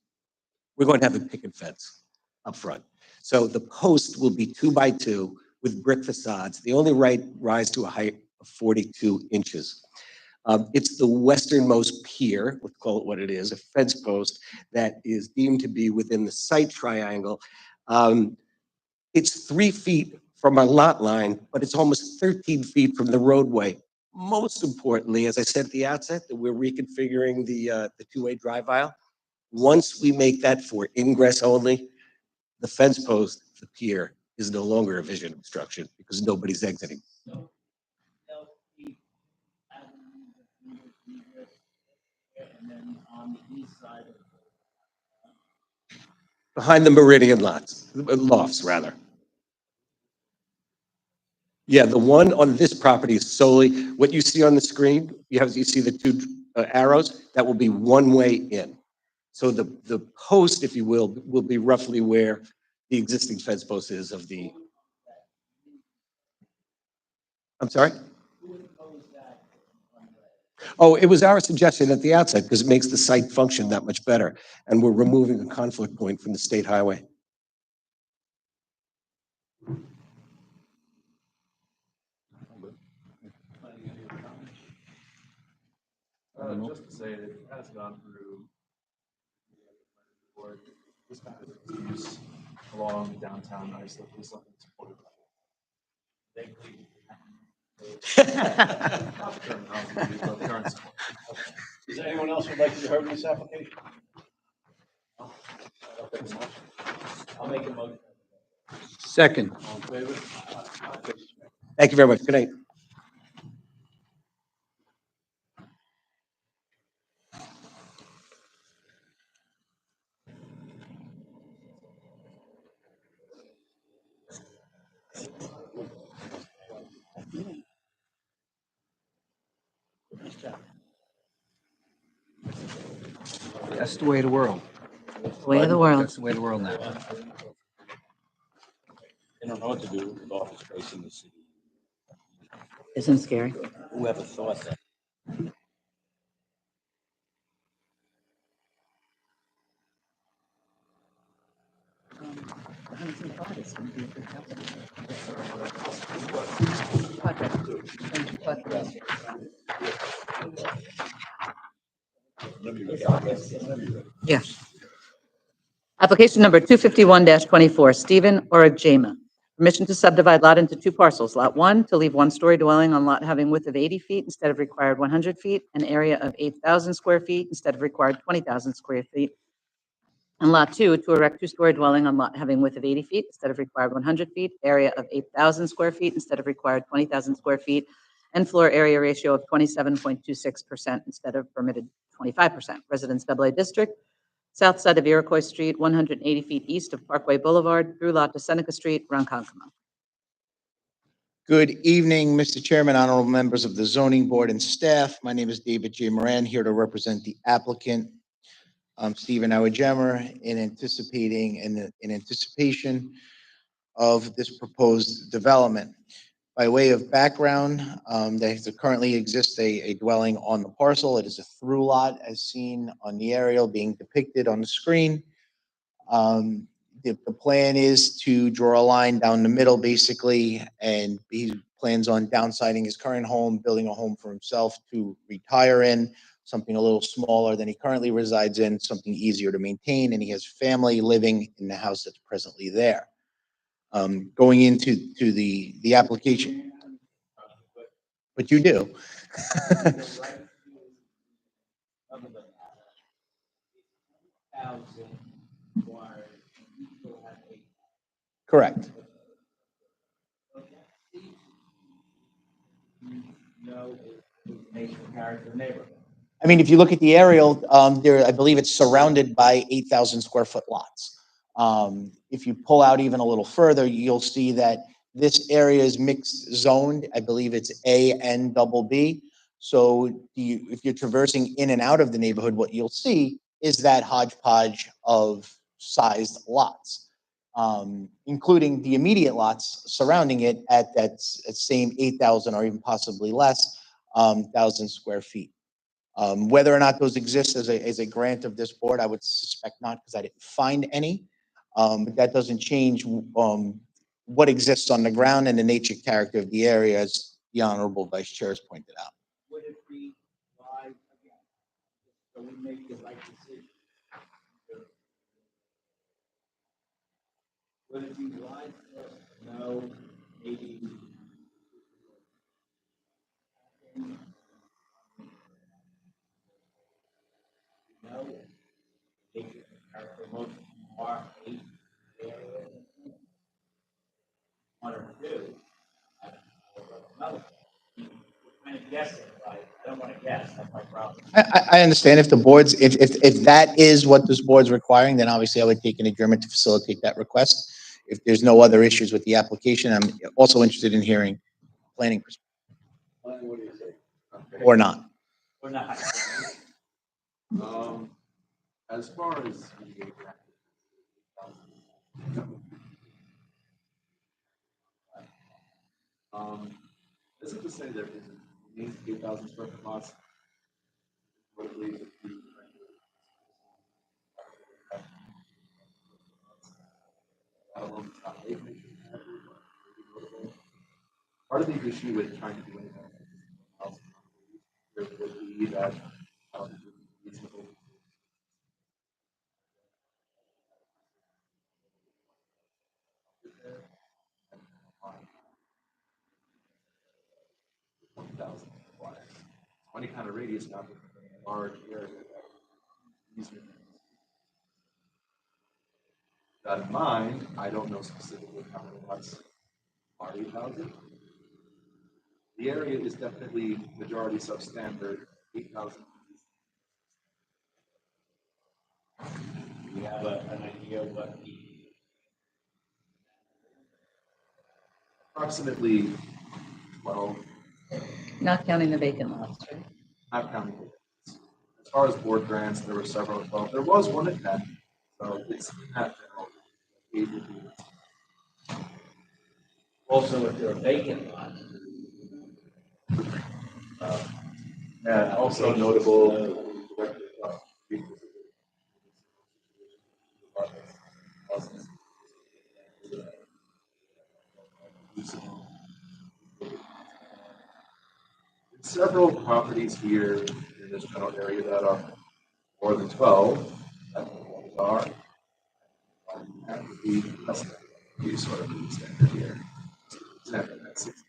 We're going to have a picket fence up front. So the post will be 2x2 with brick facades. They only rise to a height of 42 inches. It's the westernmost pier, let's call it what it is, a fence post that is deemed to be within the site triangle. It's 3 feet from our lot line, but it's almost 13 feet from the roadway. Most importantly, as I said at the outset, that we're reconfiguring the two-way drive aisle. Once we make that for ingress only, the fence post, the pier, is no longer a vision obstruction because nobody's exiting. And then on the east side of Behind the Meridian lofts, rather. Yeah, the one on this property is solely, what you see on the screen, you see the two arrows, that will be one way in. So the post, if you will be roughly where the existing fence post is of the, I'm sorry? Oh, it was our suggestion at the outset because it makes the site function that much better. And we're removing a conflict point from the state highway. Just to say that it has gone through this kind of use along downtown Islip is something supported by. Is there anyone else who'd like to be heard in this application? I'll make make a motion. Second. All in favor? Thank you very much. Good night. That's the way of the world. Way of the world. That's the way of the world now. I don't know what to do with office space in the city. Isn't scary. Whoever thought that. Yeah. Application number 251-24, Stephen Orajema. Permission to subdivide lot into two parcels. Lot 1, to leave one-story dwelling on lot having width of 80 feet instead of required 100 feet, an area of 8,000 square feet instead of required 20,000 square feet. And Lot 2, to erect two-story dwelling on lot having width of 80 feet instead of required 100 feet, area of 8,000 square feet instead of required 20,000 square feet, and floor area ratio of 27.26% instead of permitted 25%. Residence AA District, south side of Iroquois Street, 180 feet east of Parkway Boulevard, through lot to Seneca Street, Ronkonkoma. Good evening, Mr. Chairman, honorable members of the zoning board and staff. My name is David J. Moran, here to represent the applicant, Stephen Orajema, in anticipation of this proposed development. By way of background, there currently exists a dwelling on the parcel. It is a through lot as seen on the aerial being depicted on the screen. The plan is to draw a line down the middle, basically, and he plans on downsizing his current home, building a home for himself to retire in, something a little smaller than he currently resides in, something easier to maintain, and he has family living in the house that's presently there. Going into the application. But you do. Correct. I mean, if you look at the aerial, there, I believe it's surrounded by 8,000 square foot lots. If you pull out even a little further, you'll see that this area is mixed zoned. I believe it's A and double B. So if you're traversing in and out of the neighborhood, what you'll see is that hodgepodge of sized lots, including the immediate lots surrounding it at that same 8,000 or even possibly less thousand square feet. Whether or not those exist as a grant of this board, I would suspect not, because I didn't find any. But that doesn't change what exists on the ground and the nature character of the area, as the Honorable Vice Chair has pointed out. Would it be live again? So we make the right decision. Would it be live? No, maybe. No. One or two. Kind of guessing, right? I don't want to guess. That's my problem. I understand if the boards, if that is what this board's requiring, then obviously I would take an adjournment to facilitate that request. If there's no other issues with the application, I'm also interested in hearing planning perspective. What do you say? Or not. Or not. As far as is it to say there isn't 8,000 square foot lots? What it leaves if you- Part of the issue with trying to do anything else would be that reasonable. Any kind of radius now, large area. That in mind, I don't know specifically how many lots are 8,000. The area is definitely majority substandard, 8,000. We have an idea of what the Approximately 12, Not counting the vacant lots, right? not counting. As far as board grants, there were several at 12. There was one at 10, so it's in that general. Eight would be- also if there are vacant lots. And also notable. Several properties here in this general area that are more than 12, that are, and would be less than, be sort of the standard here. Standard at 16.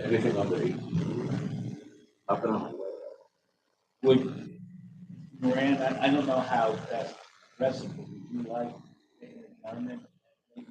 Anything under 18? Up and on. Would, Moran, I don't know how that rest of it, would you like an environment? Maybe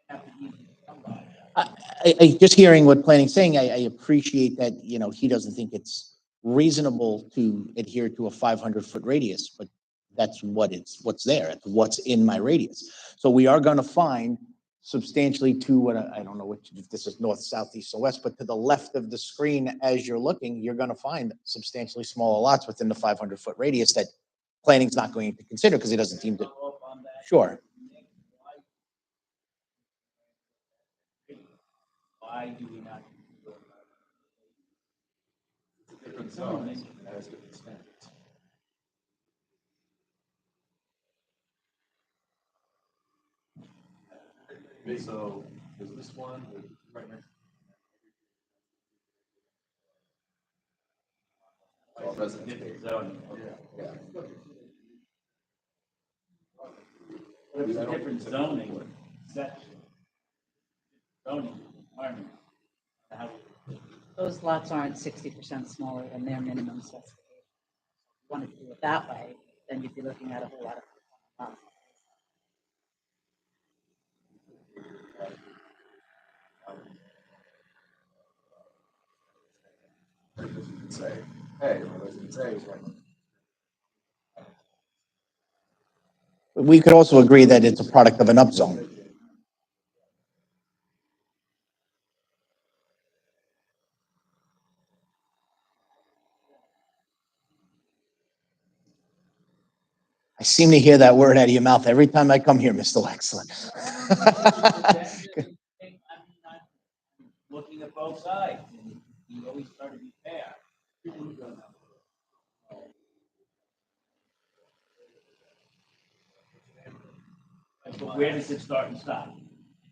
have to use somebody. Just hearing what planning's saying, I appreciate that, he doesn't think it's reasonable to adhere to a 500-foot radius, but that's what's there, it's what's in my radius. So we are going to find substantially to what, I don't know if this is north, south, east, or west, but to the left of the screen as you're looking, you're going to find substantially smaller lots within the 500-foot radius that planning's not going to consider because it doesn't seem to. Sure. Why do we not? Different zones, and that has different standards. So, there's this one, right next. All residential. Zoning. Yeah. There's a different zoning section. Zoning requirement. How- Those lots aren't 60% smaller than their minimum specification. If you wanted to do it that way, then you'd be looking at a whole lot of lots. Because you can say, hey, my residence A is right. We could also agree that it's a product of an upzone. I seem to hear that word out of your mouth every time I come here, Mr. Wexler. Looking at both sides, and you always try to be fair. But where does it start and stop?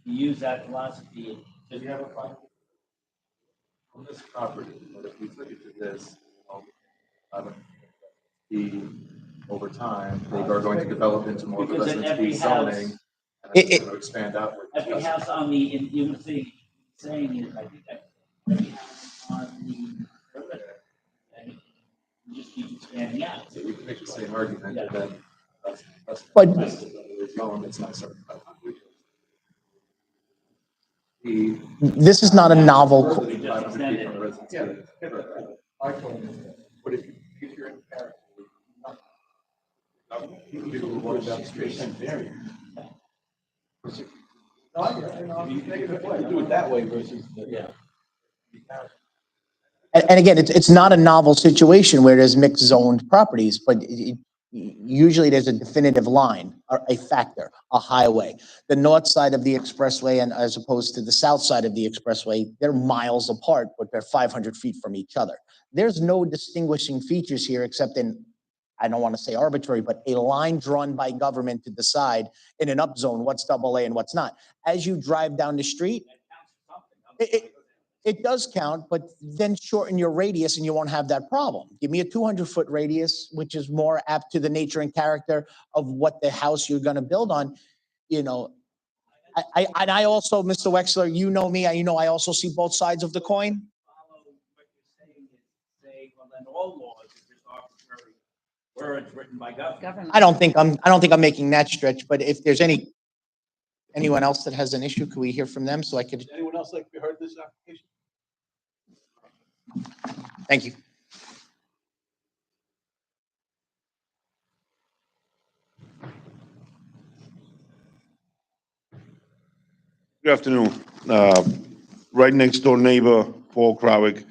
You use that philosophy. If you have a problem on this property, but if we took it to this, the, over time, they are going to develop into more of a Because in residence every B house- zoning. And it's going to expand outward. Every house on the, you would see, saying is, I think that every house on the perimeter, and you just keep expanding out. So we can make the same argument, and then that's But- zone, it's not 7,500. This is not a novel. Further than 500 feet from the residence B. I told him, but if you're in Paris, you can do one down the street. You do it that way versus the. Yeah. And again, it's not a novel situation where there's mixed zoned properties, but usually there's a definitive line, or a factor, a highway. The north side of the expressway and as opposed to the south side of the expressway, they're miles apart, but they're 500 feet from each other. There's no distinguishing features here except in, I don't want to say arbitrary, but a line drawn by government to decide in an upzone what's AA and what's not. As you drive down the street, it does count, but then shorten your radius and you won't have that problem. Give me a 200-foot radius, which is more apt to the nature and character of what the house you're going to build on. I also, Mr. Wexler, you know me, I also see both sides of the coin. and all laws are just arbitrary words written by government. I don't think I'm making that stretch, but if there's anyone else that has an issue, could we hear from them so I could, Does anyone else like to be heard in this application? thank you. Good afternoon. Right next door neighbor, Paul Krawick,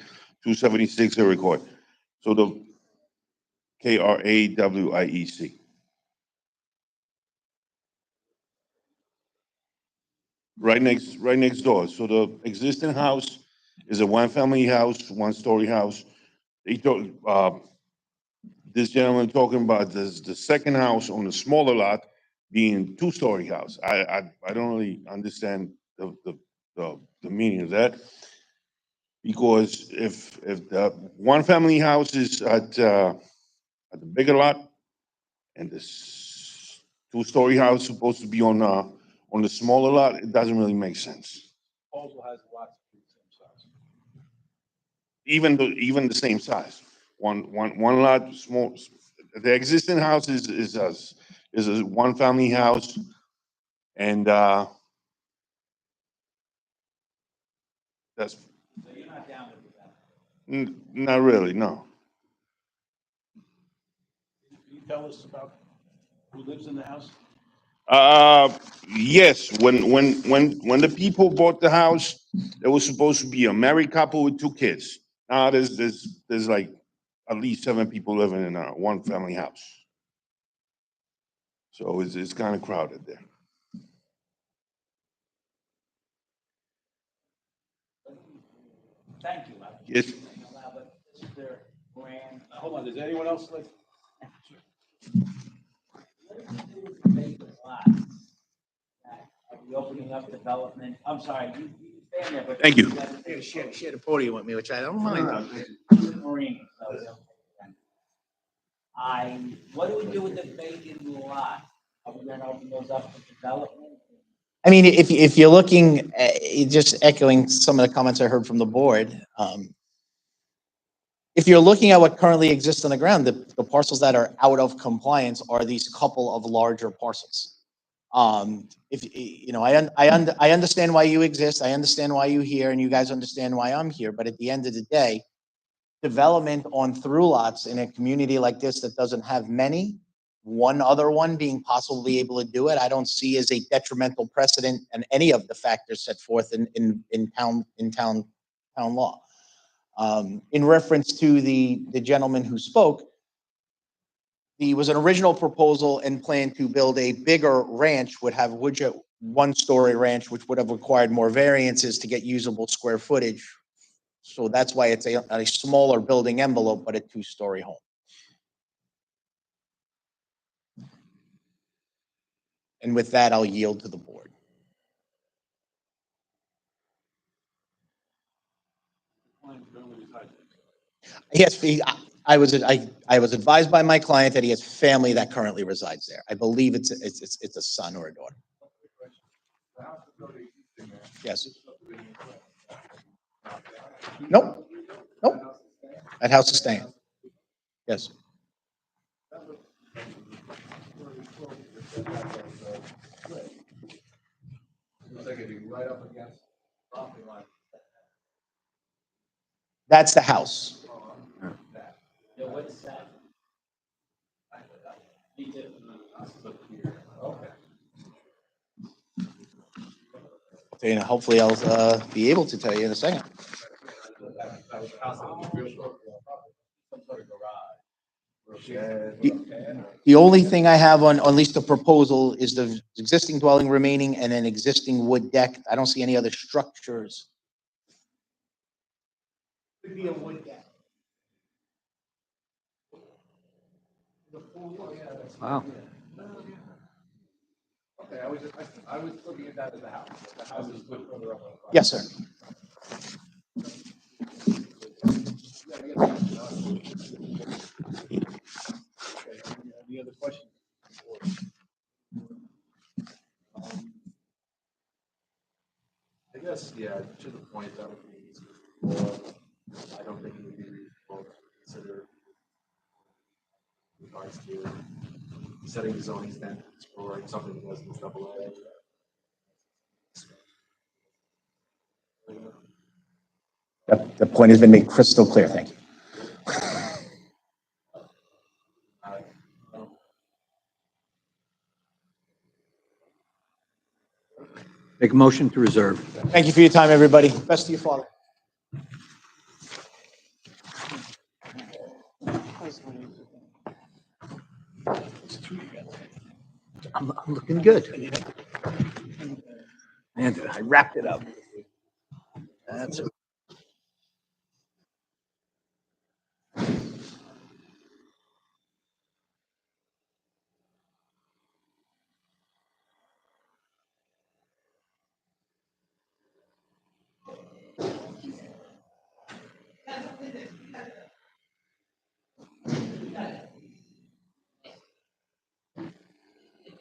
276 Iroquois. So the Krawiec. Right next door. So the existing house is a one-family house, one-story house. This gentleman talking about this, the second house on the smaller lot being two-story house. I don't really understand the meaning of that. Because if the one-family house is at the bigger lot and this two-story house supposed to be on the smaller lot, it doesn't really make sense. Proposal has lots of the same size. Even the same size. One lot, small, the existing house is a one-family house, and that's So you're not down with that? not really, no. Can you tell us about who lives in the house? Yes, when the people bought the house, there was supposed to be a married couple with two kids. Now there's like at least 7 people living in a one-family house. So it's kind of crowded there. Thank you. Yes. But this is their grand. Hold on, does anyone else like? Are we opening up development? I'm sorry, you stand there, but. Thank you. Share the podium with me, which I don't mind. Marine, so what do we do with the vacant lot? Are we gonna open those up for development? I mean, if you're looking, just echoing some of the comments I heard from the board, if you're looking at what currently exists on the ground, the parcels that are out of compliance are these couple of larger parcels. If, you know, I understand why you exist, I understand why you're here, and you guys understand why I'm here, but at the end of the day, development on through lots in a community like this that doesn't have many, one other one being possibly able to do it, I don't see as a detrimental precedent and any of the factors set forth in town law. In reference to the gentleman who spoke, there was an original proposal and plan to build a bigger ranch, would have one-story ranch, which would have required more variances to get usable square footage. So that's why it's a smaller building envelope, but a two-story home. And with that, I'll yield to the board. Yes, I was advised by my client that he has family that currently resides there. I believe it's a son or a daughter. Yes. Nope. That house is staying. Yes. That's the house. Yeah, what's that? Okay. And hopefully I'll be able to tell you in a second. The only thing I have on at least the proposal is the existing dwelling remaining and an existing wood deck. I don't see any other structures. Could be a wood deck. Wow. Okay, I was looking at that as a house. The house is put further up. Yes, sir. Any other questions? I guess, yeah, to the point that would be, I don't think it would be reasonable to consider in regards to setting the zoning standards for something that was double A. The point has been made crystal clear. Thank you. Make a motion to reserve. Thank you for your time, everybody. Best to your father. I'm looking good. And I wrapped it up. That's it.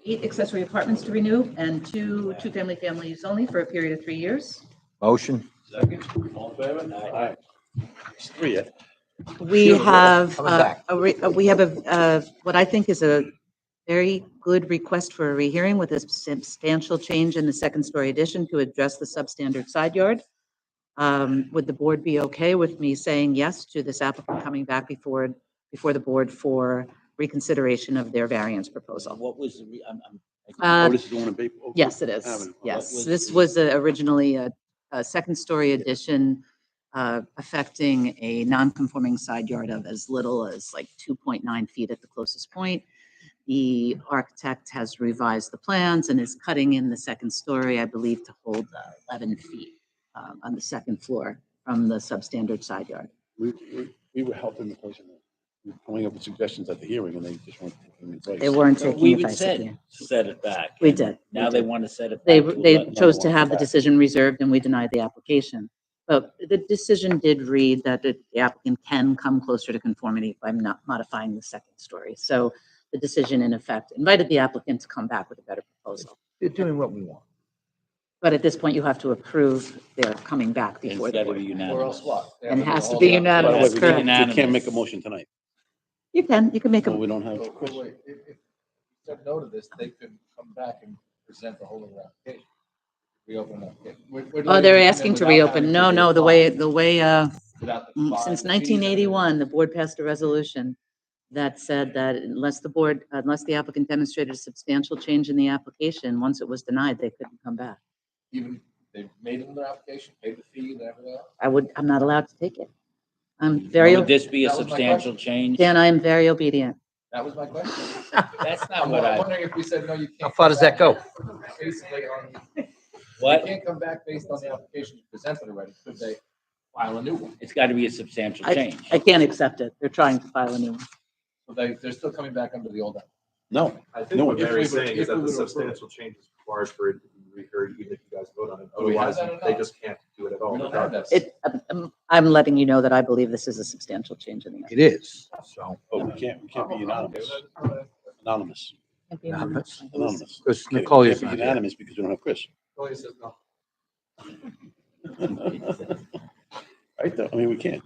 Eight accessory apartments to renew and two-family families only for a period of 3 years. Motion. Second, all in favor? Aye. It's three, yeah. We have, Coming back. what I think is a very good request for a rehearing with a substantial change in the second-story addition to address the substandard side yard. Would the board be okay with me saying yes to this applicant coming back before the board for reconsideration of their variance proposal? What was, Oh, this is the one in Bay. Yes, it is. Avenue. Yes, this was originally a second-story addition affecting a non-conforming side yard of as little as like 2.9 feet at the closest point. The architect has revised the plans and is cutting in the second story, I believe, to hold 11 feet on the second floor from the substandard side yard. We were helping the person, we were coming up with suggestions at the hearing, and they just weren't taking in place. They weren't so taking we it would by said, second. set it back. We and did. Now We they did. want to set it They, back. they to chose to 11. have the decision reserved and we denied the application. But the decision did read that the applicant can come closer to conformity by not modifying the second story. So the decision in effect invited the applicant to come back with a better proposal. They're doing what we want. But at this point, you have to approve their coming back before It's the got to board. be Or unanimous. else what? And it has to be unanimous, By the way, correct? we can't make a motion tonight. You can make No, a, we don't have. Wait, if you said no to this, they could come back and present the whole of their application. Reopen it. oh, they're asking to reopen. No, the way, since 1981, the board passed a resolution that said that unless the applicant demonstrated a substantial change in the application, once it was denied, they couldn't come back. Even they made them their application, paid the fee and everything else. I'm not allowed to take it. I'm very, Would this be a That was my substantial change? Dan, I am very obedient. That was my question. That's not I'm what I, wondering if we said, no, you can't. How far does that go? Basically on, what? they can't come back based on the application you presented already. Could they file a new one? It's got to be a substantial change. I can't accept it. They're trying to file a new one. So they're still coming back under the old app. No. I think No, what if Mary's we would- saying is that the substantial change is required for it to be reheard, even if you guys vote on it. Otherwise, they just can't do it at all. I'm letting you know that I believe this is a substantial change in the. It is, so. Oh, we can't be unanimous. Anonymous. Can't be Anonymous. Anonymous. Because Can't- Nicole can't is be not here. unanimous because we don't have Chris. Chloe says no. Right, though? I mean, we can't.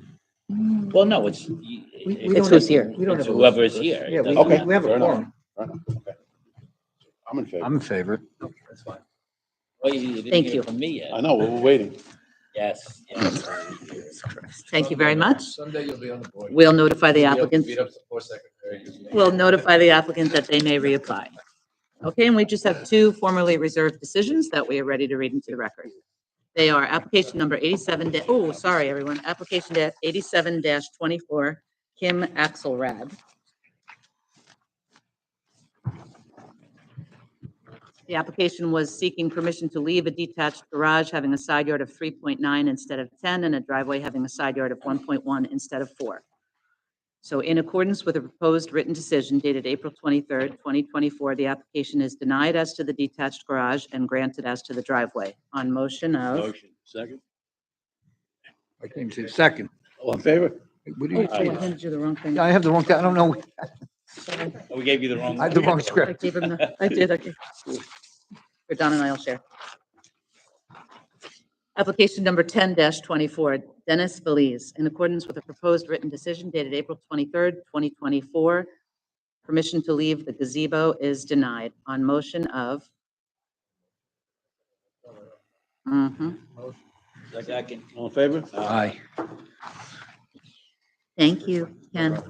Well, no, it's, It's who's here. We don't it's have a whoever is list. here. Yeah, we, Okay. we have a Fair enough. quorum. Fair enough. Okay. I'm in favor. I'm in favor. That's fine. Well, you didn't Thank hear you. from me yet. I know, we're waiting. Yes, yes. Thank you very much. Someday you'll be on the board. We'll notify the You'll be able to applicant. beat up the poor secretary. We'll notify the applicant that they may reapply. Okay, and we just have two formerly reserved decisions that we are ready to read into the record. They are application number 87, sorry, everyone, application 87-24, Kim Axelrad. The application was seeking permission to leave a detached garage having a side yard of 3.9 instead of 10 and a driveway having a side yard of 1.1 instead of 4. So in accordance with a proposed written decision dated April 23rd, 2024, the application is denied as to the detached garage and granted as to the driveway. On motion of, Motion. Second. I can say second. All in favor? What do oh, you I say? handed you the wrong thing. I have the wrong, I don't know. Sorry. Oh, we gave you the wrong. I had the wrong I script. gave him the, I did, okay. For Don and I'll share. Application number 10-24, Dennis Belize, in accordance with a proposed written decision dated April 23rd, 2024, Permission to leave the gazebo is denied on motion of. Mhm. Second. All in favor? Aye. Thank you, Ken.